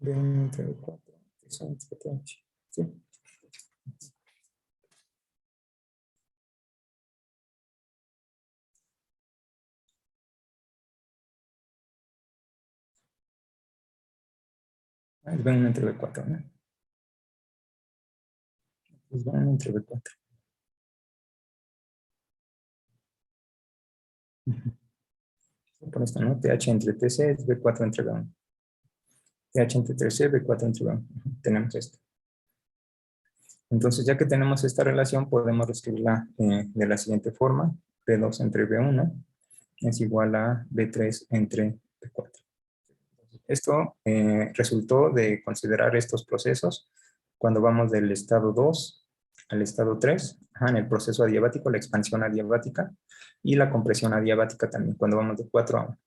B1 entre B4 entre TH. ¿Sí? Es B1 entre B4, ¿no? Es B1 entre B4. Por esto, ¿no? TH entre TC es B4 entre B1. TH entre TC, B4 entre B1. Tenemos esto. Entonces, ya que tenemos esta relación, podemos reescribirla de la siguiente forma. B2 entre B1 es igual a B3 entre B4. Esto resultó de considerar estos procesos cuando vamos del estado 2 al estado 3, en el proceso adiabático, la expansión adiabática y la compresión adiabática también, cuando vamos de 4 a 1.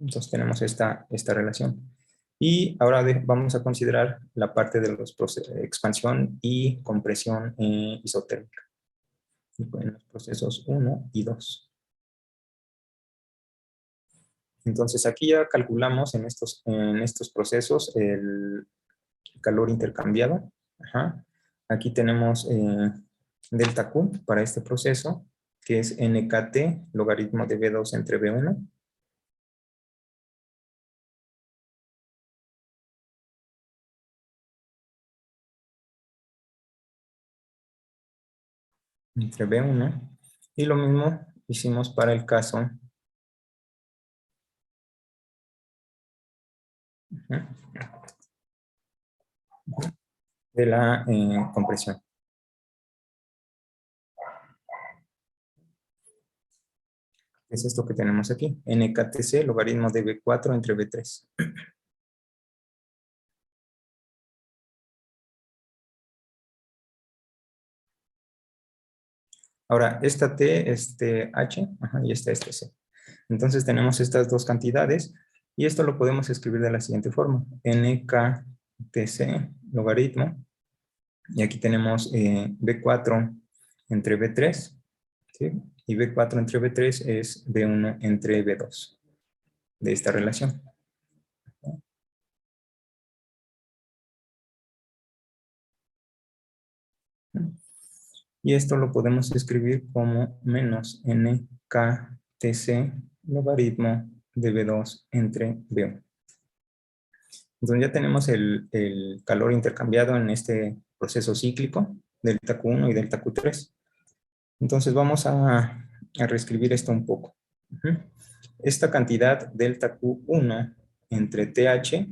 Entonces tenemos esta relación. Y ahora vamos a considerar la parte de los expansión y compresión isotérmica, en los procesos 1 y 2. Entonces aquí ya calculamos en estos procesos el calor intercambiado. Aquí tenemos delta Q para este proceso, que es NKT logaritmo de B2 entre B1. Entre B1. Y lo mismo hicimos para el caso de la compresión. Es esto que tenemos aquí. NKTC logaritmo de B4 entre B3. Ahora, esta T, H, y esta C. Entonces tenemos estas dos cantidades y esto lo podemos escribir de la siguiente forma. NKTC logaritmo, y aquí tenemos B4 entre B3, ¿sí? Y B4 entre B3 es B1 entre B2 de esta relación. Y esto lo podemos escribir como menos NKTC logaritmo de B2 entre B1. Entonces ya tenemos el calor intercambiado en este proceso cíclico, delta Q1 y delta Q3. Entonces vamos a reescribir esto un poco. esta cantidad delta Q1 entre TH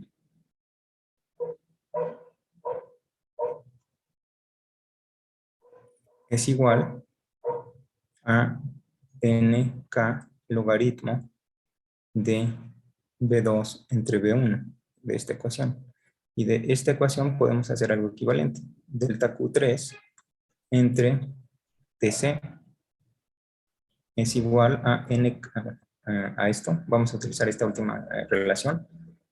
es igual a NK logaritmo de B2 entre B1 de esta ecuación. Y de esta ecuación podemos hacer algo equivalente. Delta Q3 entre TC es igual a NK, a esto. Vamos a utilizar esta última relación.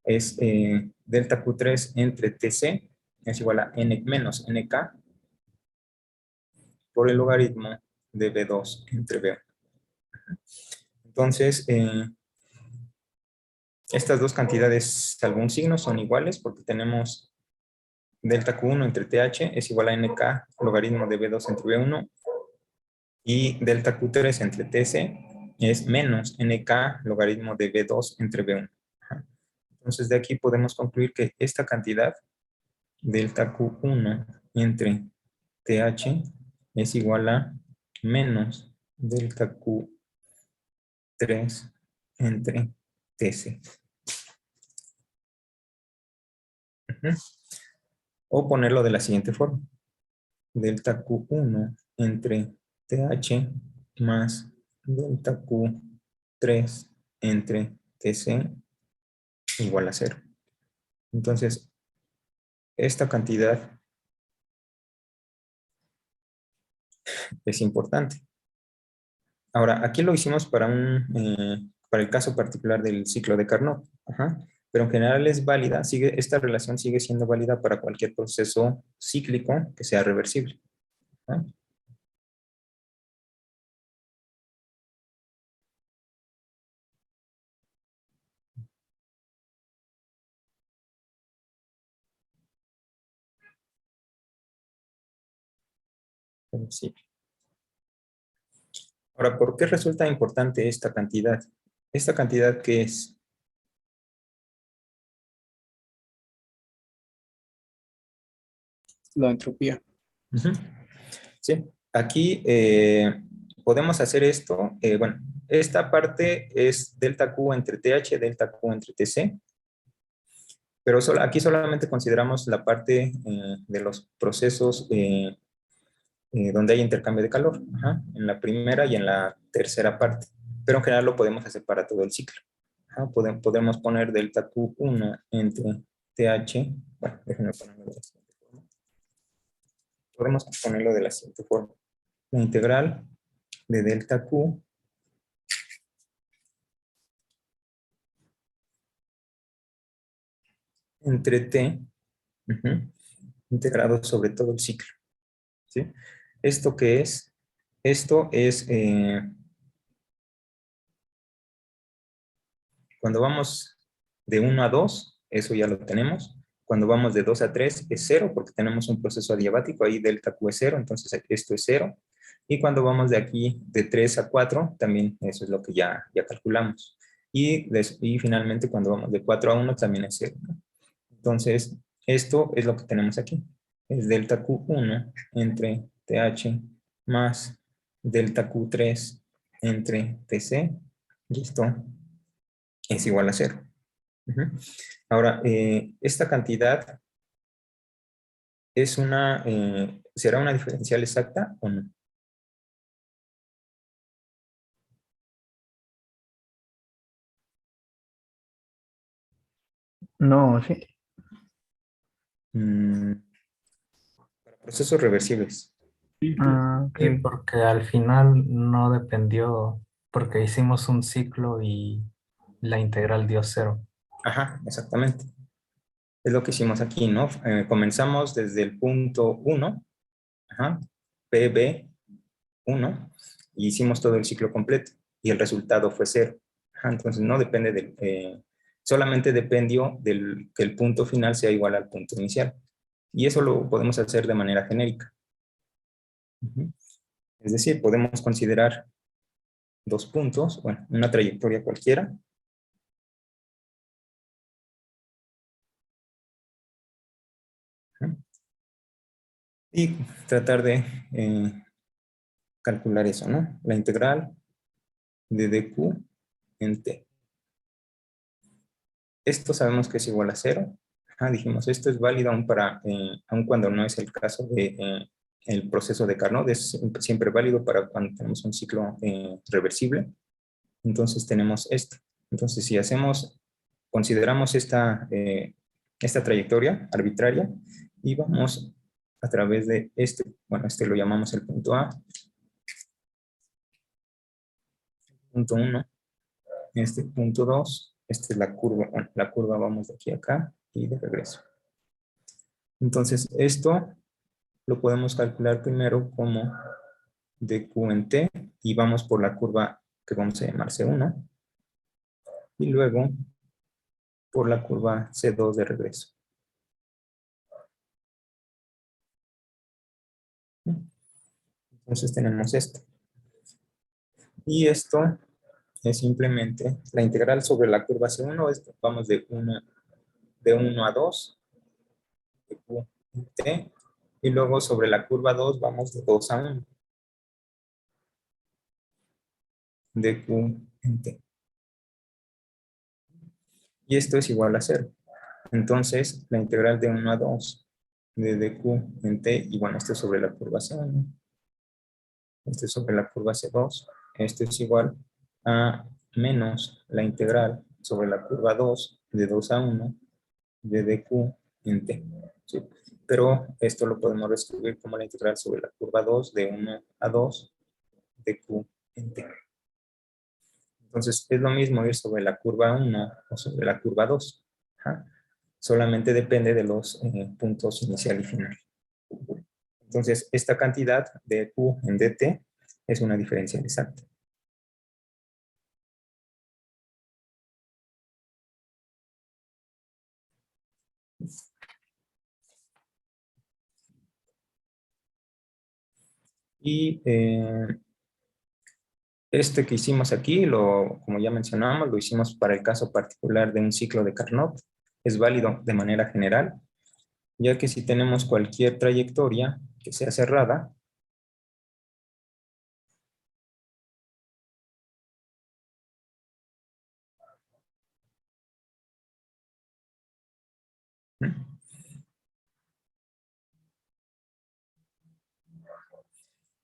Es delta Q3 entre TC es igual a N menos NK por el logaritmo de B2 entre B1. Entonces, estas dos cantidades, salvo un signo, son iguales porque tenemos delta Q1 entre TH es igual a NK logaritmo de B2 entre B1 y delta Q3 entre TC es menos NK logaritmo de B2 entre B1. Entonces, de aquí podemos concluir que esta cantidad, delta Q1 entre TH, es igual a menos delta Q3 entre TC. O ponerlo de la siguiente forma. Delta Q1 entre TH más delta Q3 entre TC igual a 0. Entonces, esta cantidad es importante. Ahora, aquí lo hicimos para el caso particular del ciclo de Carnot. Pero en general es válida, esta relación sigue siendo válida para cualquier proceso cíclico que sea reversible. Sí. Ahora, ¿por qué resulta importante esta cantidad? ¿Esta cantidad qué es? La entropía. Sí, aquí podemos hacer esto. Bueno, esta parte es delta Q entre TH, delta Q entre TC. Pero aquí solamente consideramos la parte de los procesos donde hay intercambio de calor. En la primera y en la tercera parte. Pero en general lo podemos hacer para todo el ciclo. Podemos poner delta Q1 entre TH. Bueno, déjenme ponerlo de la siguiente forma. Podemos ponerlo de la siguiente forma. La integral de delta Q entre T integrado sobre todo el ciclo. ¿Sí? ¿Esto qué es? Esto es cuando vamos de 1 a 2, eso ya lo tenemos. Cuando vamos de 2 a 3 es 0 porque tenemos un proceso adiabático, ahí delta Q es 0, entonces esto es 0. Y cuando vamos de aquí de 3 a 4, también eso es lo que ya calculamos. Y finalmente cuando vamos de 4 a 1 también es 0. ¿No? Entonces, esto es lo que tenemos aquí. Es delta Q1 entre TH más delta Q3 entre TC. Y esto es igual a 0. Ahora, esta cantidad es ¿será una diferencial exacta o no? No, sí. Para procesos reversibles. Ah, Sí, ok. porque al final no dependió, porque hicimos un ciclo y la integral dio 0. Ajá, exactamente. Es lo que hicimos aquí, ¿no? Comenzamos desde el punto 1, PB1, y hicimos todo el ciclo completo, y el resultado fue 0. Entonces no depende solamente dependió que el punto final sea igual al punto inicial. Y eso lo podemos hacer de manera genérica. Es decir, podemos considerar dos puntos, bueno, una trayectoria cualquiera. Y tratar de calcular eso, ¿no? La integral de dq en t. Esto sabemos que es igual a 0. Dijimos, esto es válido aun cuando no es el caso de el proceso de Carnot, es siempre válido para cuando tenemos un ciclo reversible. Entonces tenemos esto. Entonces si consideramos esta trayectoria arbitraria y vamos a través de bueno, lo llamamos el punto A, punto 1, punto 2, esta es la curva, bueno, la curva vamos de aquí a acá y de regreso. Entonces esto lo podemos calcular primero como dq en t y vamos por la curva que vamos a llamar C1 y luego por la curva C2 de regreso. Entonces tenemos esto. Y esto es simplemente la integral sobre la curva C1, vamos de 1 a 2, de Q en T, y luego sobre la curva 2 vamos de 2 a 1, de Q en T. Y esto es igual a 0. Entonces, la integral de 1 a 2 de dq en T, y bueno, esto es sobre la curva C1, esto es sobre la curva C2, esto es igual a menos la integral sobre la curva 2 de 2 a 1 de dq en t. ¿Sí? Pero esto lo podemos reescribir como la integral sobre la curva 2 de 1 a 2 de q en t. Entonces es lo mismo ir sobre la curva 1 o sobre la curva 2. Solamente depende de los puntos inicial y final. Entonces esta cantidad de q en dt es una diferencial exacta. Y este que hicimos aquí, como ya mencionamos, lo hicimos para el caso particular de un ciclo de Carnot. Es válido de manera general, ya que si tenemos cualquier trayectoria que sea cerrada,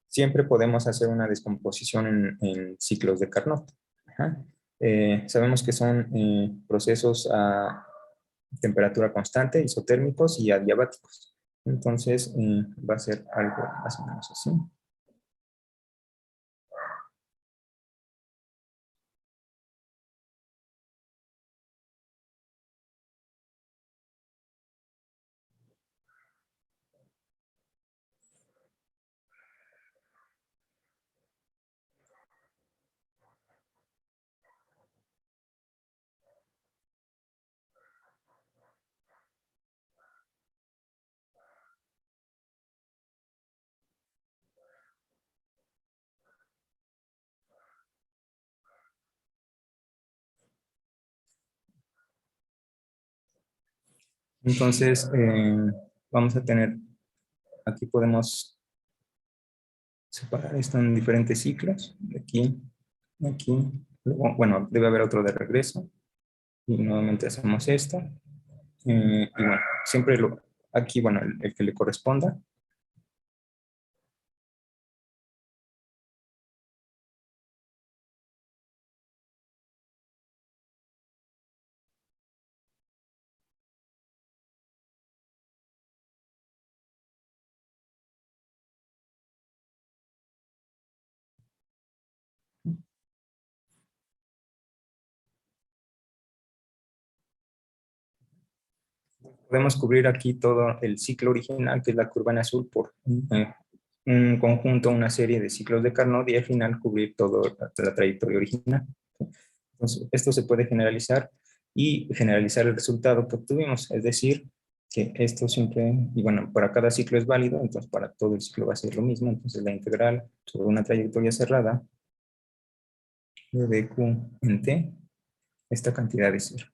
siempre podemos hacer una descomposición en ciclos de Carnot. Sabemos que son procesos a temperatura constante, isotérmicos y adiabáticos. Entonces, va a ser algo más o menos así. Entonces, vamos a tener, aquí podemos separar esto en diferentes ciclos, de aquí, luego, bueno, debe haber otro de regreso, y nuevamente hacemos esto, y bueno, siempre aquí, bueno, el que le corresponda. Podemos cubrir aquí todo el ciclo original, que es la curva en azul, por un conjunto, una serie de ciclos de Carnot, y al final cubrir toda la trayectoria original. Entonces, esto se puede generalizar y generalizar el resultado que obtuvimos, es decir, que esto siempre, y bueno, para cada ciclo es válido, entonces para todo el ciclo va a ser lo mismo, entonces la integral sobre una trayectoria cerrada de dq en t, esta cantidad es 0.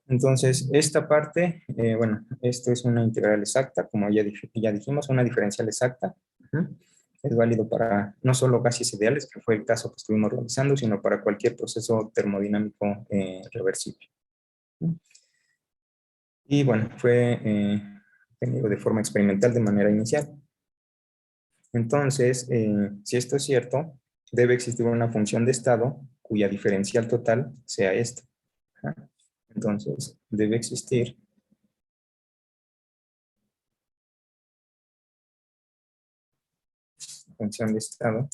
Entonces, esta parte, bueno, esto es una integral exacta, como ya dijimos, una diferencial exacta. Es válido para no solo gases ideales, que fue el caso que estuvimos realizando, sino para cualquier proceso termodinámico reversible. Y bueno, fue tenido de forma experimental de manera inicial. Entonces, si esto es cierto, debe existir una función de estado cuya diferencial total sea esta. Entonces, debe existir función de estado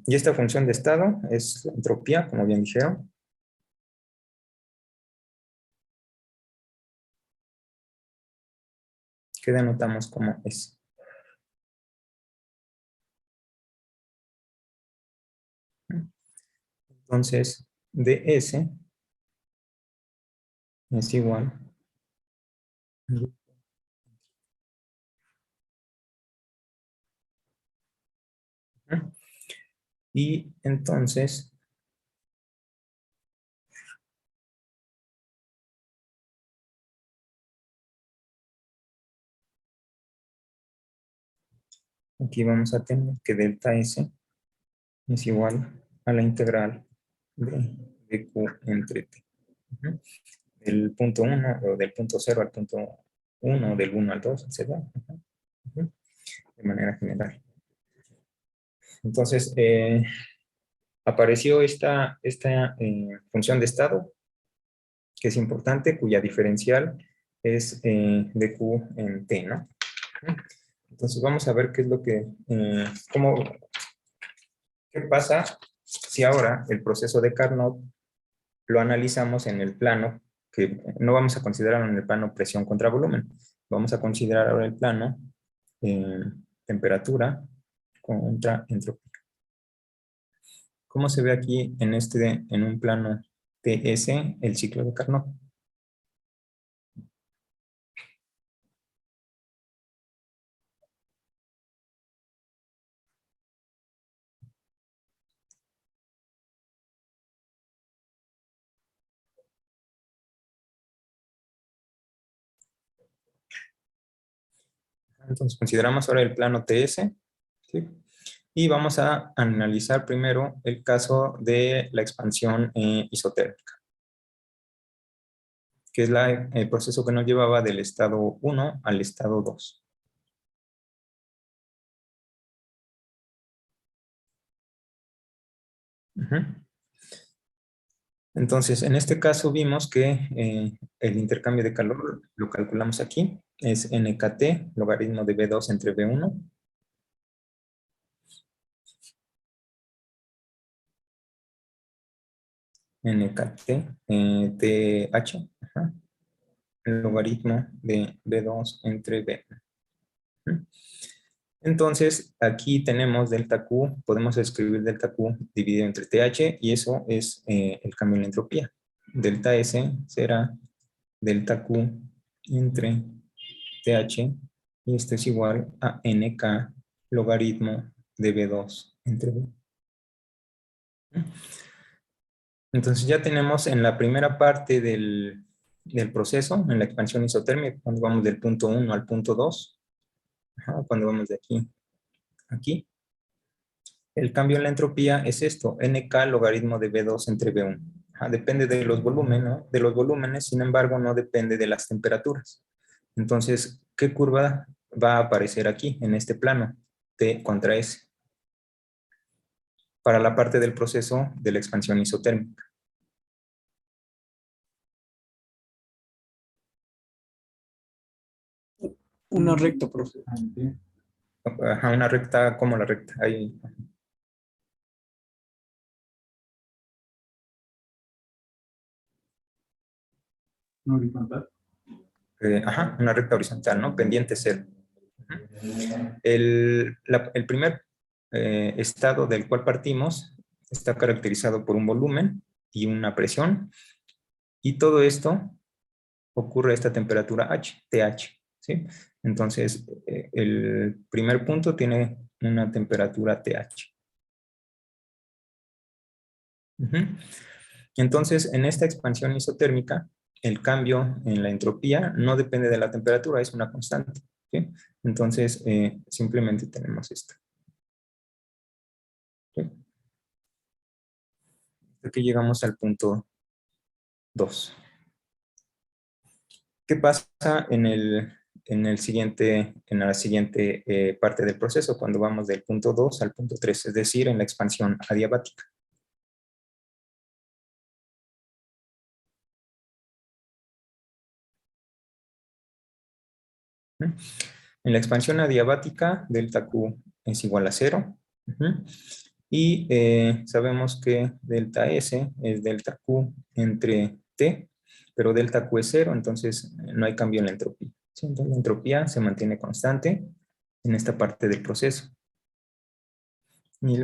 y esta función de estado es la entropía, como bien dijeron. Que denotamos como S. Entonces, ds es igual y entonces aquí vamos a tener que delta S es igual a la integral de Q entre T. Del punto 1 o del punto 0 al punto 1, del 1 al 2, etc. De manera general. Entonces, apareció esta función de estado, que es importante, cuya diferencial es de Q en T, ¿no? Entonces vamos a ver qué es lo que, qué pasa si ahora el proceso de Carnot lo analizamos en el plano, que no vamos a considerarlo en el plano presión contra volumen, vamos a considerar ahora el plano temperatura contra entropía. ¿Cómo se ve aquí en un plano TS el ciclo de Carnot? Entonces consideramos ahora el plano TS, ¿sí? Y vamos a analizar primero el caso de la expansión isotérmica, que es el proceso que nos llevaba del estado 1 al estado 2. Entonces, en este caso vimos que el intercambio de calor, lo calculamos aquí, es NKT, logaritmo de B2 entre B1. NKT, TH, el logaritmo de B2 entre B. Entonces, aquí tenemos delta Q, podemos escribir delta Q dividido entre TH, y eso es el cambio en la entropía. Delta S será delta Q entre TH, y esto es igual a NK logaritmo de B2 entre B. Entonces ya tenemos en la primera parte del proceso, en la expansión isotérmica, cuando vamos del punto 1 al punto 2, cuando vamos de aquí a aquí, el cambio en la entropía es esto, NK logaritmo de B2 entre B1. Depende de los volúmenes, ¿no? De los volúmenes, sin embargo, no depende de las temperaturas. Entonces, ¿qué curva va a aparecer aquí, en este plano? T contra S. Para la parte del proceso de la expansión isotérmica. Una recta, profe. Una recta, como la recta. Ahí. Horizontal. Una recta horizontal, ¿no? Pendiente cero. El primer estado del cual partimos está caracterizado por un volumen y una presión, Y todo esto ocurre a esta temperatura H, TH, ¿sí? Entonces, el primer punto tiene una temperatura TH. Ujú. Entonces, en esta expansión isotérmica, el cambio en la entropía no depende de la temperatura, es una constante, ¿sí? Entonces, simplemente tenemos esto. ¿Sí? Aquí llegamos al punto 2. ¿Qué pasa en la siguiente parte del proceso, cuando vamos del punto 2 al punto 3, es decir, en la expansión adiabática? En la expansión adiabática, delta Q es igual a 0. Y sabemos que delta S es delta Q entre T, pero delta Q es 0, entonces no hay cambio en la entropía. ¿Sí? Entonces la entropía se mantiene constante en esta parte del proceso. Y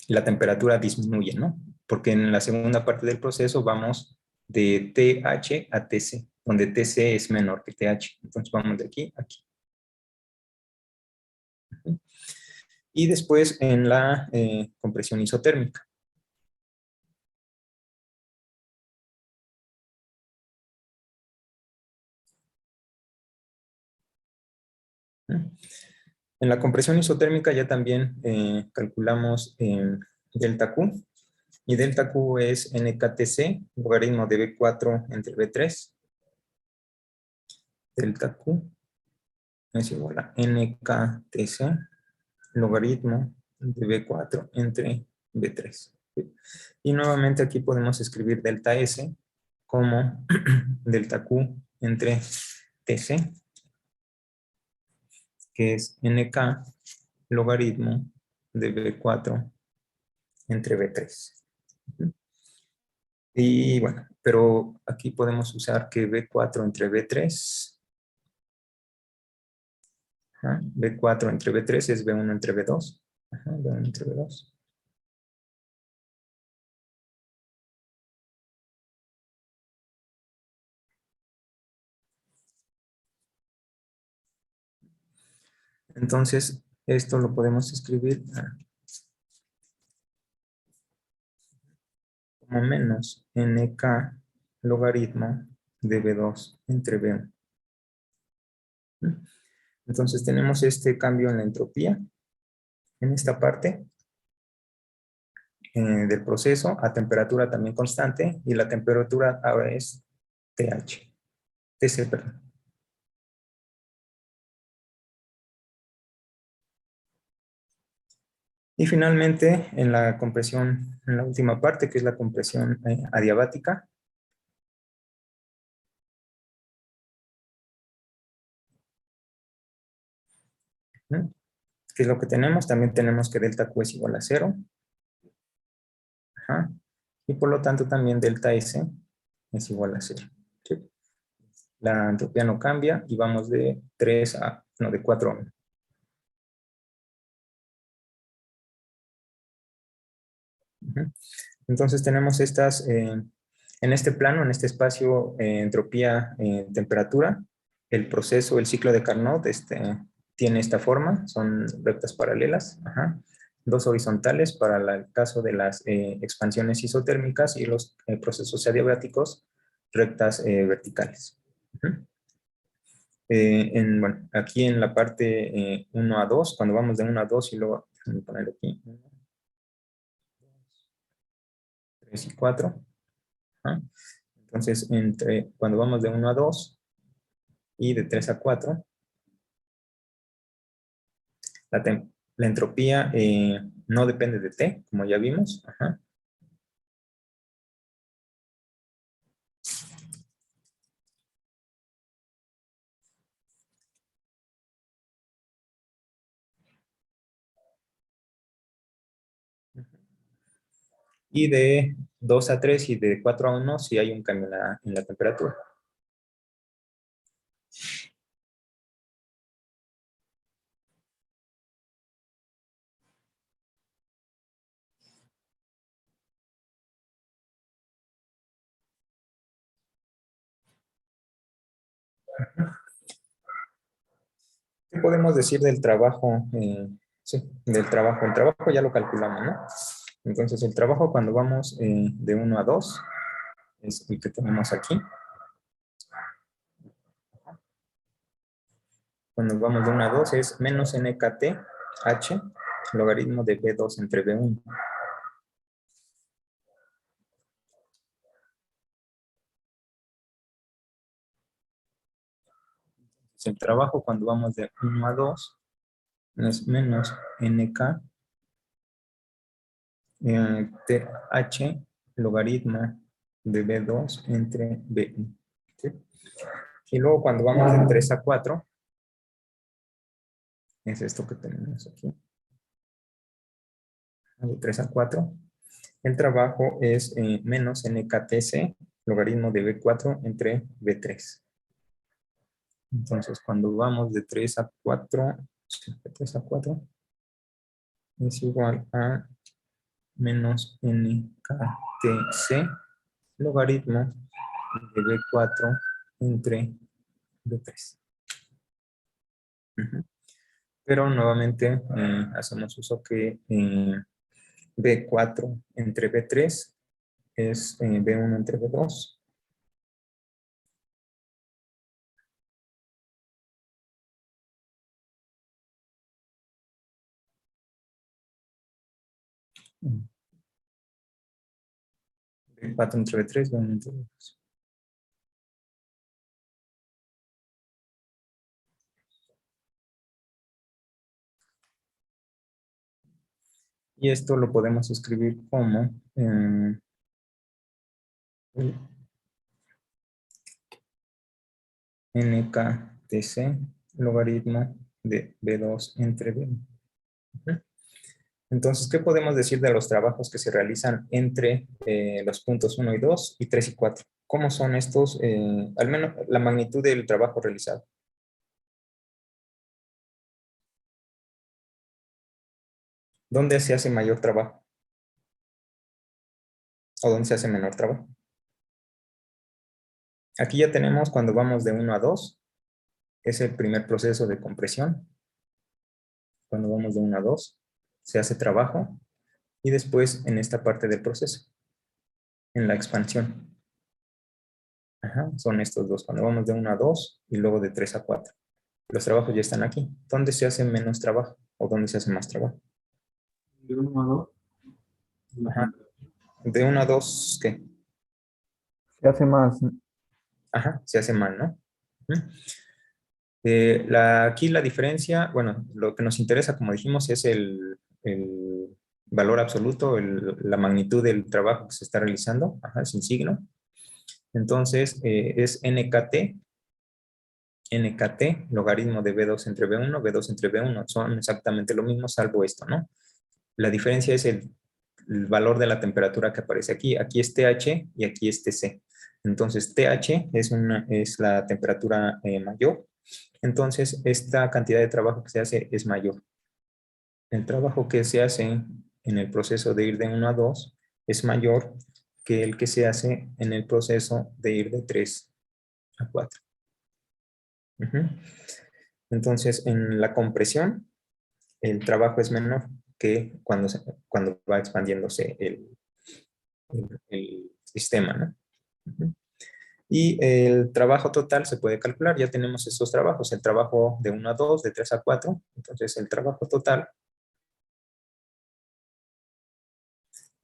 la temperatura disminuye, ¿no? Porque en la segunda parte del proceso vamos de TH a TC, donde TC es menor que TH. Entonces vamos de aquí a aquí. Y después en la compresión isotérmica. En la compresión isotérmica ya también calculamos delta Q, y delta Q es NKTC, logaritmo de B4 entre B3. Delta Q es igual a NKTC, logaritmo de B4 entre B3. Y nuevamente aquí podemos escribir delta S como delta Q entre TC, que es NK logaritmo de B4 entre B3. Y bueno, pero aquí podemos usar que B4 entre B3, ajá, B4 entre B3 es B1 entre B2, ajá, B1 entre B2. Entonces, esto lo podemos escribir como menos NK logaritmo de B2 entre B1. Entonces tenemos este cambio en la entropía en esta parte del proceso a temperatura también constante, y la temperatura ahora es TH, TC, perdón. Y finalmente, en la compresión, en la última parte, que es la compresión adiabática, ¿no? ¿Qué es lo que tenemos? También tenemos que delta Q es igual a 0. Ajá. Y por lo tanto también delta S es igual a 0. ¿Sí? La entropía no cambia y vamos de 3 a, no, de 4 a 1. Entonces tenemos estas, en este plano, en este espacio, entropía, temperatura, el proceso, el ciclo de Carnot, tiene esta forma, son rectas paralelas, ajá, dos horizontales para el caso de las expansiones isotérmicas, y los procesos adiabáticos, rectas verticales. Ujú. Bueno, aquí en la parte 1 a 2, cuando vamos de 1 a 2 y luego, déjame ponerlo aquí, 1, 3 y 4. Ajá. Entonces, cuando vamos de 1 a 2 y de 3 a 4, la entropía no depende de T, como ya vimos. Ajá. Y de 2 a 3 y de 4 a 1 sí hay un cambio en la temperatura. ¿Qué podemos decir del trabajo? Sí, del trabajo. El trabajo ya lo calculamos, ¿no? Entonces, el trabajo cuando vamos de 1 a 2 es el que tenemos aquí. Cuando vamos de 1 a 2 es menos nkt h logaritmo de b2 entre b1. El trabajo cuando vamos de 1 a 2 es menos nk th logaritmo de b2 entre b1. ¿Sí? Y luego cuando vamos de 3 a 4 es esto que tenemos aquí. De 3 a 4 el trabajo es menos nktc logaritmo de b4 entre b3. Entonces, cuando vamos de 3 a 4, de 3 a 4 es igual a menos nktc logaritmo de b4 entre b3. Pero nuevamente hacemos uso que b4 entre b3 es b1 entre b2. B4 entre b3, b1 entre b2. Y esto lo podemos escribir como nktc logaritmo de b2 entre b1. Entonces, ¿qué podemos decir de los trabajos que se realizan entre los puntos 1 y 2 y 3 y 4? ¿Cómo son estos, al menos la magnitud del trabajo realizado? ¿Dónde se hace mayor trabajo? ¿O dónde se hace menor trabajo? Aquí ya tenemos cuando vamos de 1 a 2, es el primer proceso de compresión. Cuando vamos de 1 a 2, se hace trabajo. Y después en esta parte del proceso, en la expansión. Ajá, son estos dos, cuando vamos de 1 a 2 y luego de 3 a 4. Los trabajos ya están aquí. ¿Dónde se hace menos trabajo o dónde se hace más trabajo? De 1 a 2. Ajá. De 1 a 2, ¿qué? Se hace más. Ajá, se hace mal, ¿no? Ujú. Aquí la diferencia, bueno, lo que nos interesa, como dijimos, es el valor absoluto, la magnitud del trabajo que se está realizando, ajá, sin signo. Entonces, es nkt, logaritmo de b2 entre b1, b2 entre b1, son exactamente lo mismo, salvo esto, ¿no? La diferencia es el valor de la temperatura que aparece aquí. Aquí es TH y aquí es TC. Entonces, TH es la temperatura mayor. Entonces, esta cantidad de trabajo que se hace es mayor. El trabajo que se hace en el proceso de ir de 1 a 2 es mayor que el que se hace en el proceso de ir de 3 a 4. Entonces, en la compresión, el trabajo es menor que cuando va expandiéndose el sistema, ¿no? Y el trabajo total se puede calcular, ya tenemos estos trabajos, el trabajo de 1 a 2, de 3 a 4, entonces el trabajo total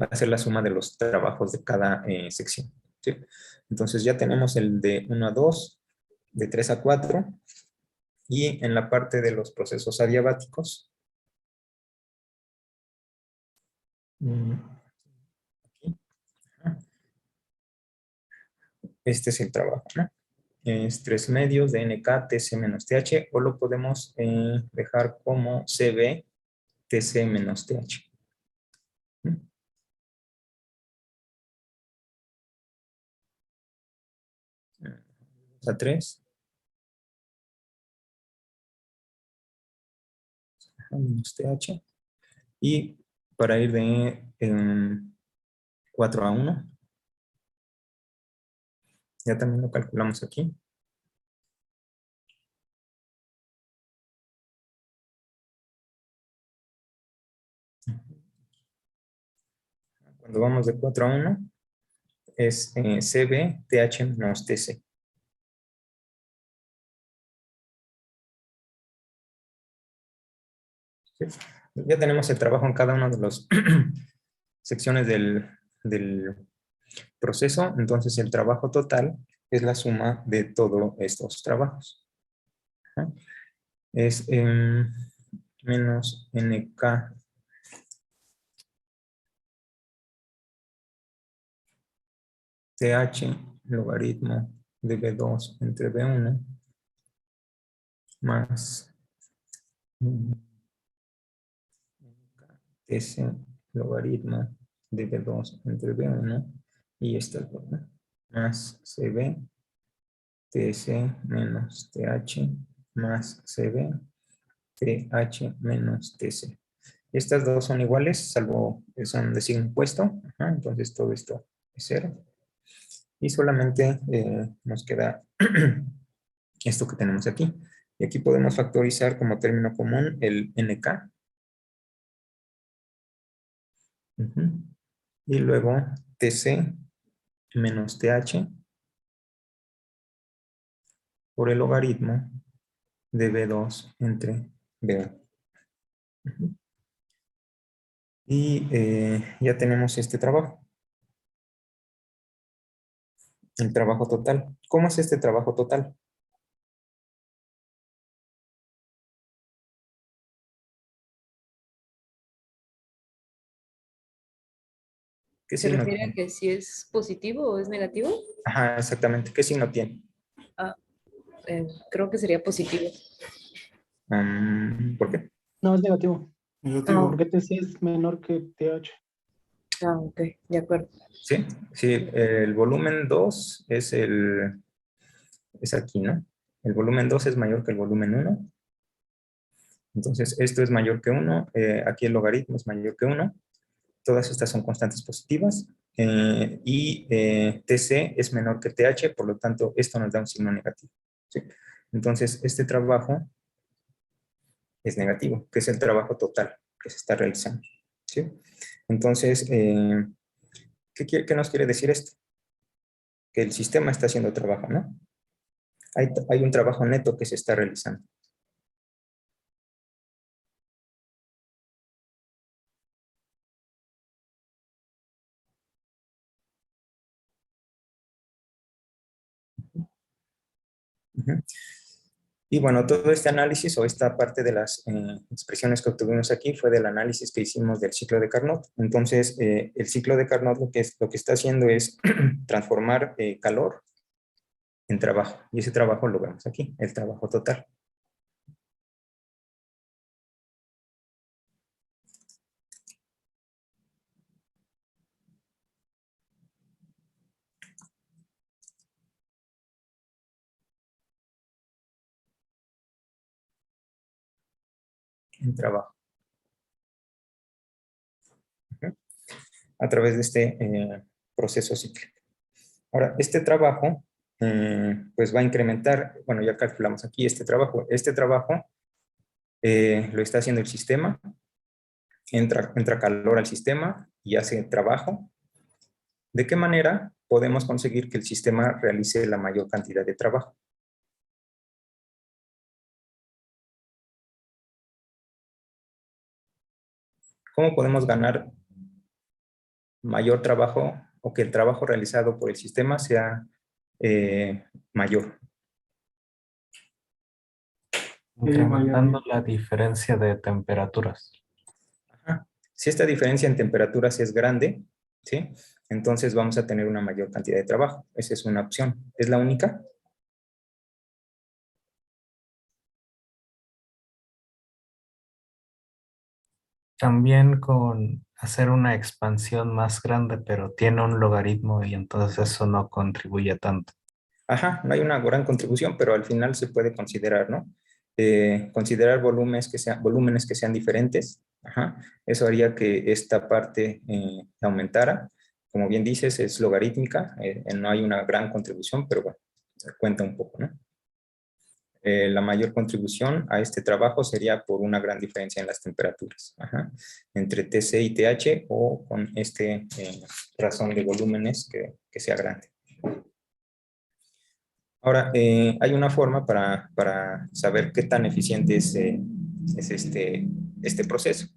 va a ser la suma de los trabajos de cada sección, ¿sí? Entonces ya tenemos el de 1 a 2, de 3 a 4, y en la parte de los procesos adiabáticos, aquí, este es el trabajo, ¿no? Es 3 medios de NK, TC menos TH, o lo podemos dejar como CB, TC menos TH. A 3. Menos TH. Y para ir de 4 a 1, ya también lo calculamos aquí. Cuando vamos de 4 a 1, es CB, TH menos TC. ¿Sí? Ya tenemos el trabajo en cada una de las secciones del proceso, entonces el trabajo total es la suma de todos estos trabajos. ¿Ah? Es menos NK TH logaritmo de B2 entre B1 más TC logaritmo de B2 entre B1 y esta es ¿no? Más CB TC menos TH más CB TH menos TC. Estas dos son iguales, salvo que son de signo opuesto. Ajá, entonces todo esto es 0. Y solamente nos queda esto que tenemos aquí. Y aquí podemos factorizar como término común el NK. Y luego TC menos TH por el logaritmo de B2 entre B1. Y ya tenemos este trabajo. El trabajo total. ¿Cómo es este trabajo total? ¿Qué ¿Se signo refiere a tiene? que si es positivo o es negativo? Ajá, exactamente. ¿Qué signo tiene? Ah, creo que sería positivo. ¿Por qué? No, es negativo. Ah, Porque TC es menor que TH. ok, de acuerdo. Sí, sí, el volumen 2 es aquí, ¿no? El volumen 2 es mayor que el volumen 1. Entonces, esto es mayor que 1. Aquí el logaritmo es mayor que 1. Todas estas son constantes positivas. Y TC es menor que TH, por lo tanto, esto nos da un signo negativo. ¿Sí? Entonces, este trabajo es negativo, que es el trabajo total que se está realizando. ¿Sí? Entonces, ¿qué nos quiere decir esto? Que el sistema está haciendo trabajo, ¿no? Hay un trabajo neto que se está realizando. Ujú. Y bueno, todo este análisis o esta parte de las expresiones que obtuvimos aquí fue del análisis que hicimos del ciclo de Carnot. Entonces, el ciclo de Carnot lo que está haciendo es transformar calor en trabajo. Y ese trabajo lo vemos aquí, el trabajo total. En trabajo. ¿Okay? A través de este proceso cíclico. Ahora, este trabajo pues va a incrementar, bueno, ya calculamos aquí este trabajo lo está haciendo el sistema, entra calor al sistema y hace trabajo. ¿De qué manera podemos conseguir que el sistema realice la mayor cantidad de trabajo? ¿Cómo podemos ganar mayor trabajo o que el trabajo realizado por el sistema sea mayor? Incrementando la diferencia de temperaturas. Ajá. Si esta diferencia en temperaturas es grande, ¿sí? Entonces vamos a tener una mayor cantidad de trabajo. Esa es una opción. ¿Es la única? También con hacer una expansión más grande, pero tiene un logaritmo y entonces eso no contribuye tanto. Ajá, no hay una gran contribución, pero al final se puede considerar, ¿no? Considerar volúmenes que sean diferentes. Ajá, eso haría que esta parte aumentara. Como bien dices, es logarítmica, no hay una gran contribución, pero bueno, cuenta un poco, ¿no? la mayor contribución a este trabajo sería por una gran diferencia en las temperaturas, ajá, entre TC y TH, o con este razón de volúmenes que sea grande. Ahora, hay una forma para saber qué tan eficiente es este proceso.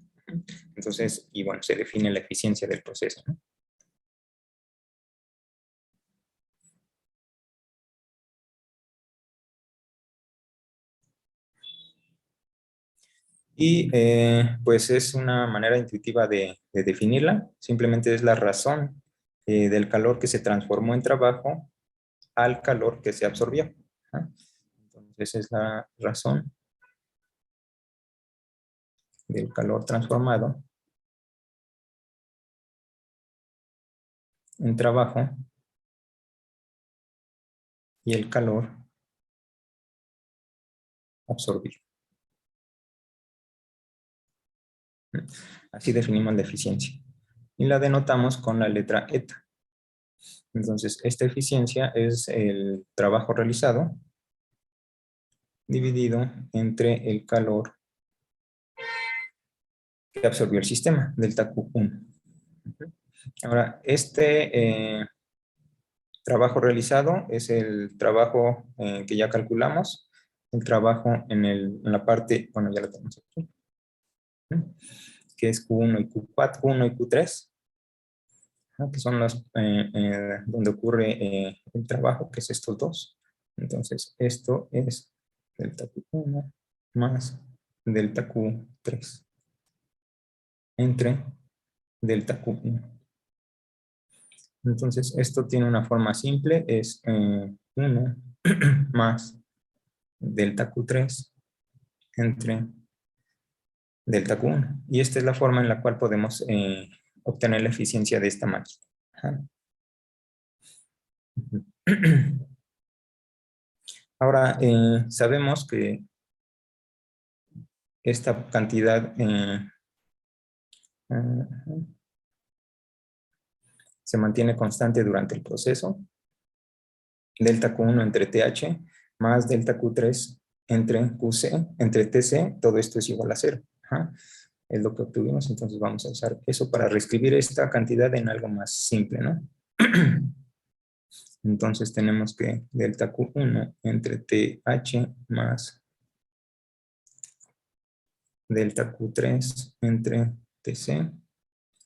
Entonces, y bueno, se define la eficiencia del proceso, ¿no? Y pues es una manera intuitiva de definirla. Simplemente es la razón del calor que se transformó en trabajo al calor que se absorbió. ¿Ah? Entonces es la razón del calor transformado en trabajo y el calor absorbido. Así definimos la eficiencia. Y la denotamos con la letra eta. Entonces, esta eficiencia es el trabajo realizado dividido entre el calor que absorbió el sistema, delta Q1. Ahora, este trabajo realizado es el trabajo que ya calculamos, el trabajo en la parte, bueno, ya lo tenemos aquí, que es Q1 y Q4, Q1 y Q3, ¿no? Que son los donde ocurre el trabajo, que es estos dos. Entonces, esto es delta Q1 más delta Q3 entre delta Q1. Entonces, esto tiene una forma simple, es 1 más delta Q3 entre delta Q1. Y esta es la forma en la cual podemos obtener la eficiencia de esta máquina. Ajá. Ahora, sabemos que esta cantidad se mantiene constante durante el proceso. Delta Q1 entre TH más delta Q3 entre QC, entre TC, todo esto es igual a 0. Ajá. Es lo que obtuvimos, entonces vamos a usar eso para reescribir esta cantidad en algo más simple, ¿no? Entonces tenemos que delta Q1 entre TH más delta Q3 entre TC,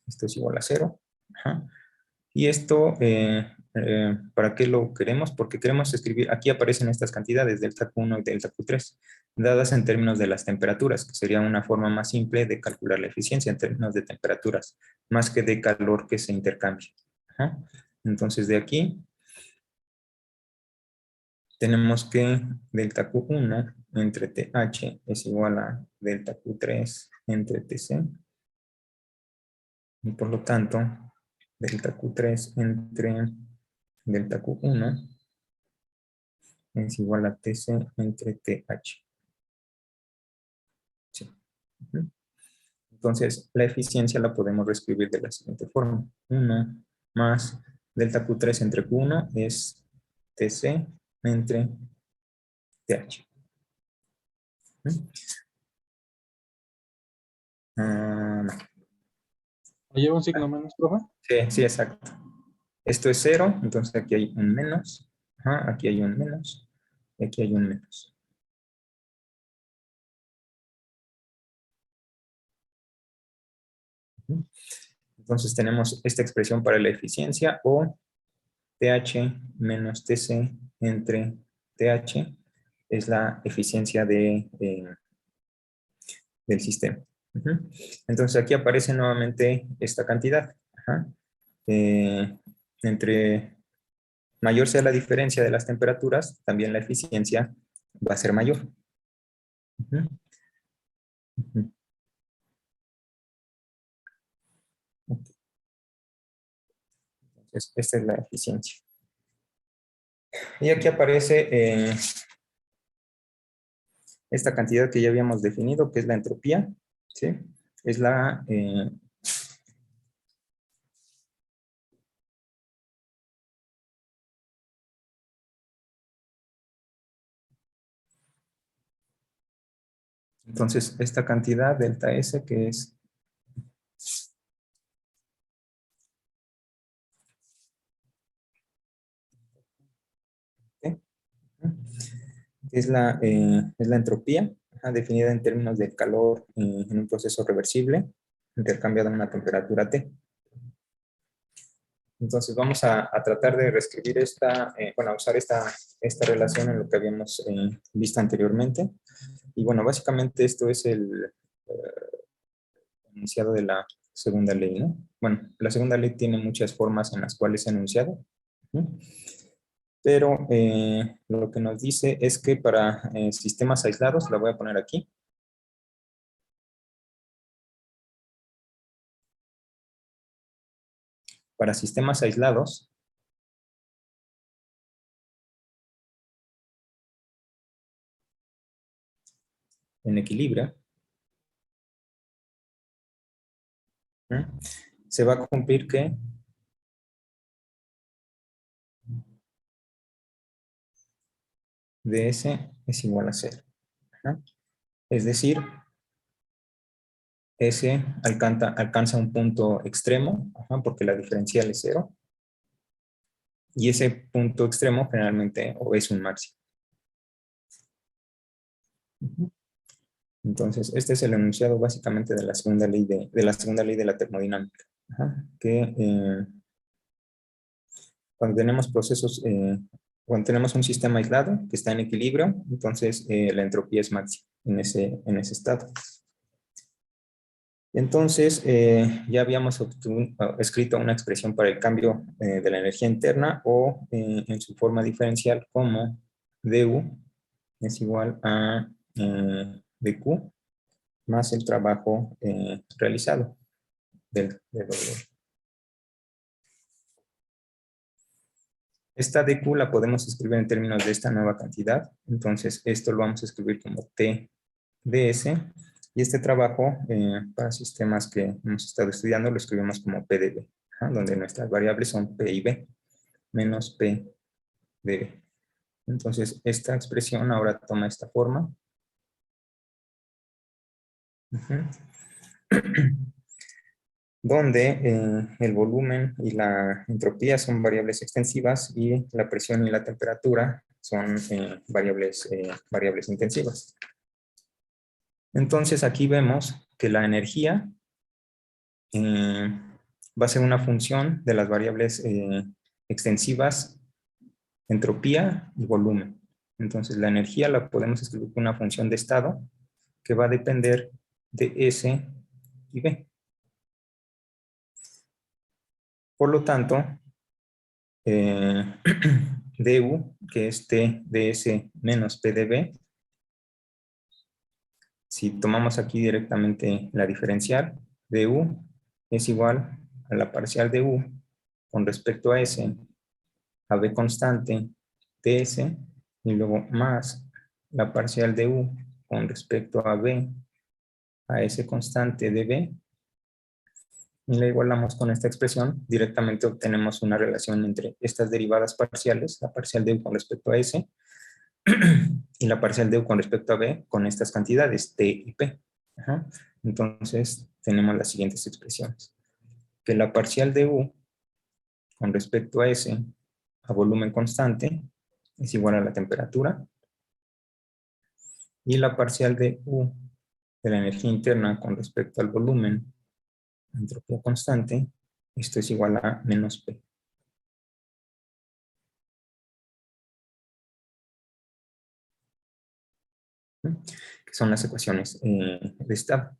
esto es igual a 0. Ajá. Y esto, ¿para qué lo queremos? Porque queremos escribir, aquí aparecen estas cantidades, delta Q1 y delta Q3, dadas en términos de las temperaturas, que sería una forma más simple de calcular la eficiencia en términos de temperaturas, más que de calor que se intercambia. Ajá. Entonces de aquí tenemos que delta Q1 entre TH es igual a delta Q3 entre TC. Y por lo tanto, delta Q3 entre delta Q1 es igual a TC entre TH. Sí. Entonces, la eficiencia la podemos reescribir de la siguiente forma. 1 más delta Q3 entre Q1 es TC entre TH. No. ¿Lleva un signo menos, profe? Sí, sí, exacto. Esto es 0, entonces aquí hay un menos. Ajá, aquí hay un menos. Y aquí hay un menos. Entonces tenemos esta expresión para la eficiencia, o TH menos TC entre TH es la eficiencia del sistema. Entonces aquí aparece nuevamente esta cantidad. Ajá. Entre mayor sea la diferencia de las temperaturas, también la eficiencia va a ser mayor. Entonces, esta es la eficiencia. Y aquí aparece esta cantidad que ya habíamos definido, que es la entropía, ¿sí? Es la Entonces, esta cantidad, delta S, que es es la entropía, definida en términos de calor en un proceso reversible, intercambiado a una temperatura T. Entonces vamos a tratar de reescribir a usar esta relación en lo que habíamos visto anteriormente. Y bueno, básicamente esto es el enunciado de la segunda ley, ¿no? Bueno, la segunda ley tiene muchas formas en las cuales es enunciado. Pero lo que nos dice es que para sistemas aislados, la voy a poner aquí. Para sistemas aislados, en equilibrio, se va a cumplir que ds es igual a 0. Es decir, S alcanza un punto extremo, porque la diferencial es 0. Y ese punto extremo generalmente o es un máximo. Entonces, este es el enunciado básicamente de la segunda ley de la termodinámica. Que cuando tenemos cuando tenemos un sistema aislado que está en equilibrio, entonces la entropía es máxima en ese estado. Entonces, ya habíamos escrito una expresión para el cambio de la energía interna o en su forma diferencial como du es igual a dq más el trabajo realizado del W. Esta dq la podemos escribir en términos de esta nueva cantidad. Entonces, esto lo vamos a escribir como T ds. Y este trabajo, para sistemas que hemos estado estudiando, lo escribimos como PdV, donde nuestras variables son P y B, menos P de B. Entonces, esta expresión ahora toma esta forma. Donde el volumen y la entropía son variables extensivas y la presión y la temperatura son variables intensivas. Entonces aquí vemos que la energía va a ser una función de las variables extensivas, entropía y volumen. Entonces la energía la podemos escribir como una función de estado que va a depender de S y B. Por lo tanto, du, que es T ds menos P dB, si tomamos aquí directamente la diferencial, du es igual a la parcial de u con respecto a S, a B constante ds, y luego más la parcial de u con respecto a B, a S constante de B, y la igualamos con esta expresión, directamente obtenemos una relación entre estas derivadas parciales, la parcial de u con respecto a S, y la parcial de u con respecto a B, con estas cantidades, T y P. Entonces, tenemos las siguientes expresiones. Que la parcial de u con respecto a S, a volumen constante, es igual a la temperatura. Y la parcial de u de la energía interna con respecto al volumen, entropía constante, esto es igual a menos P. Que son las ecuaciones de estado.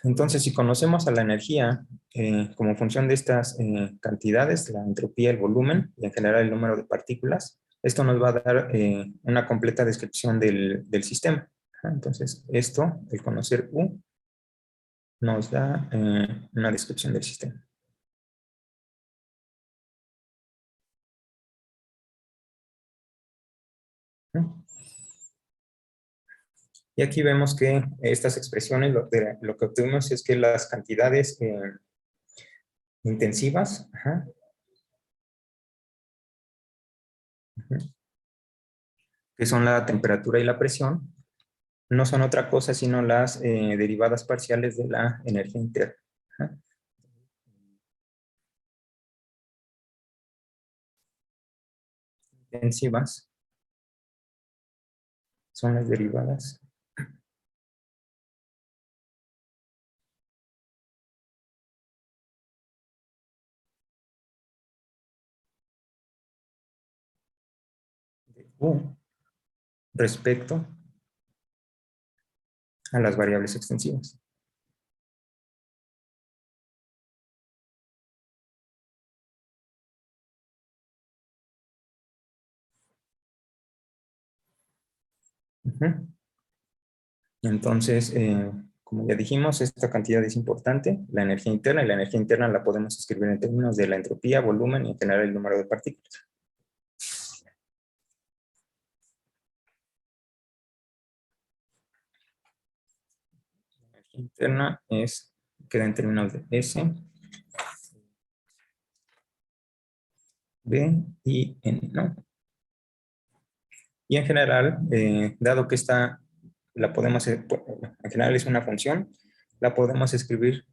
Entonces, si conocemos a la energía como función de estas cantidades, la entropía, el volumen y en general el número de partículas, esto nos va a dar una completa descripción del sistema. Entonces, esto, el conocer U, nos da una descripción del sistema. Y aquí vemos que estas expresiones, lo que obtuvimos es que las cantidades intensivas que son la temperatura y la presión, no son otra cosa sino las derivadas parciales de la energía interna. Ajá. Intensivas son las derivadas de U respecto a las variables extensivas. Ujú. Entonces, como ya dijimos, esta cantidad es importante, la energía interna, y la energía interna la podemos escribir en términos de la entropía, volumen y en general el número de partículas. La energía interna queda en términos de S, B y N, ¿no? Y en general, dado que la podemos, en general es una función, la podemos escribir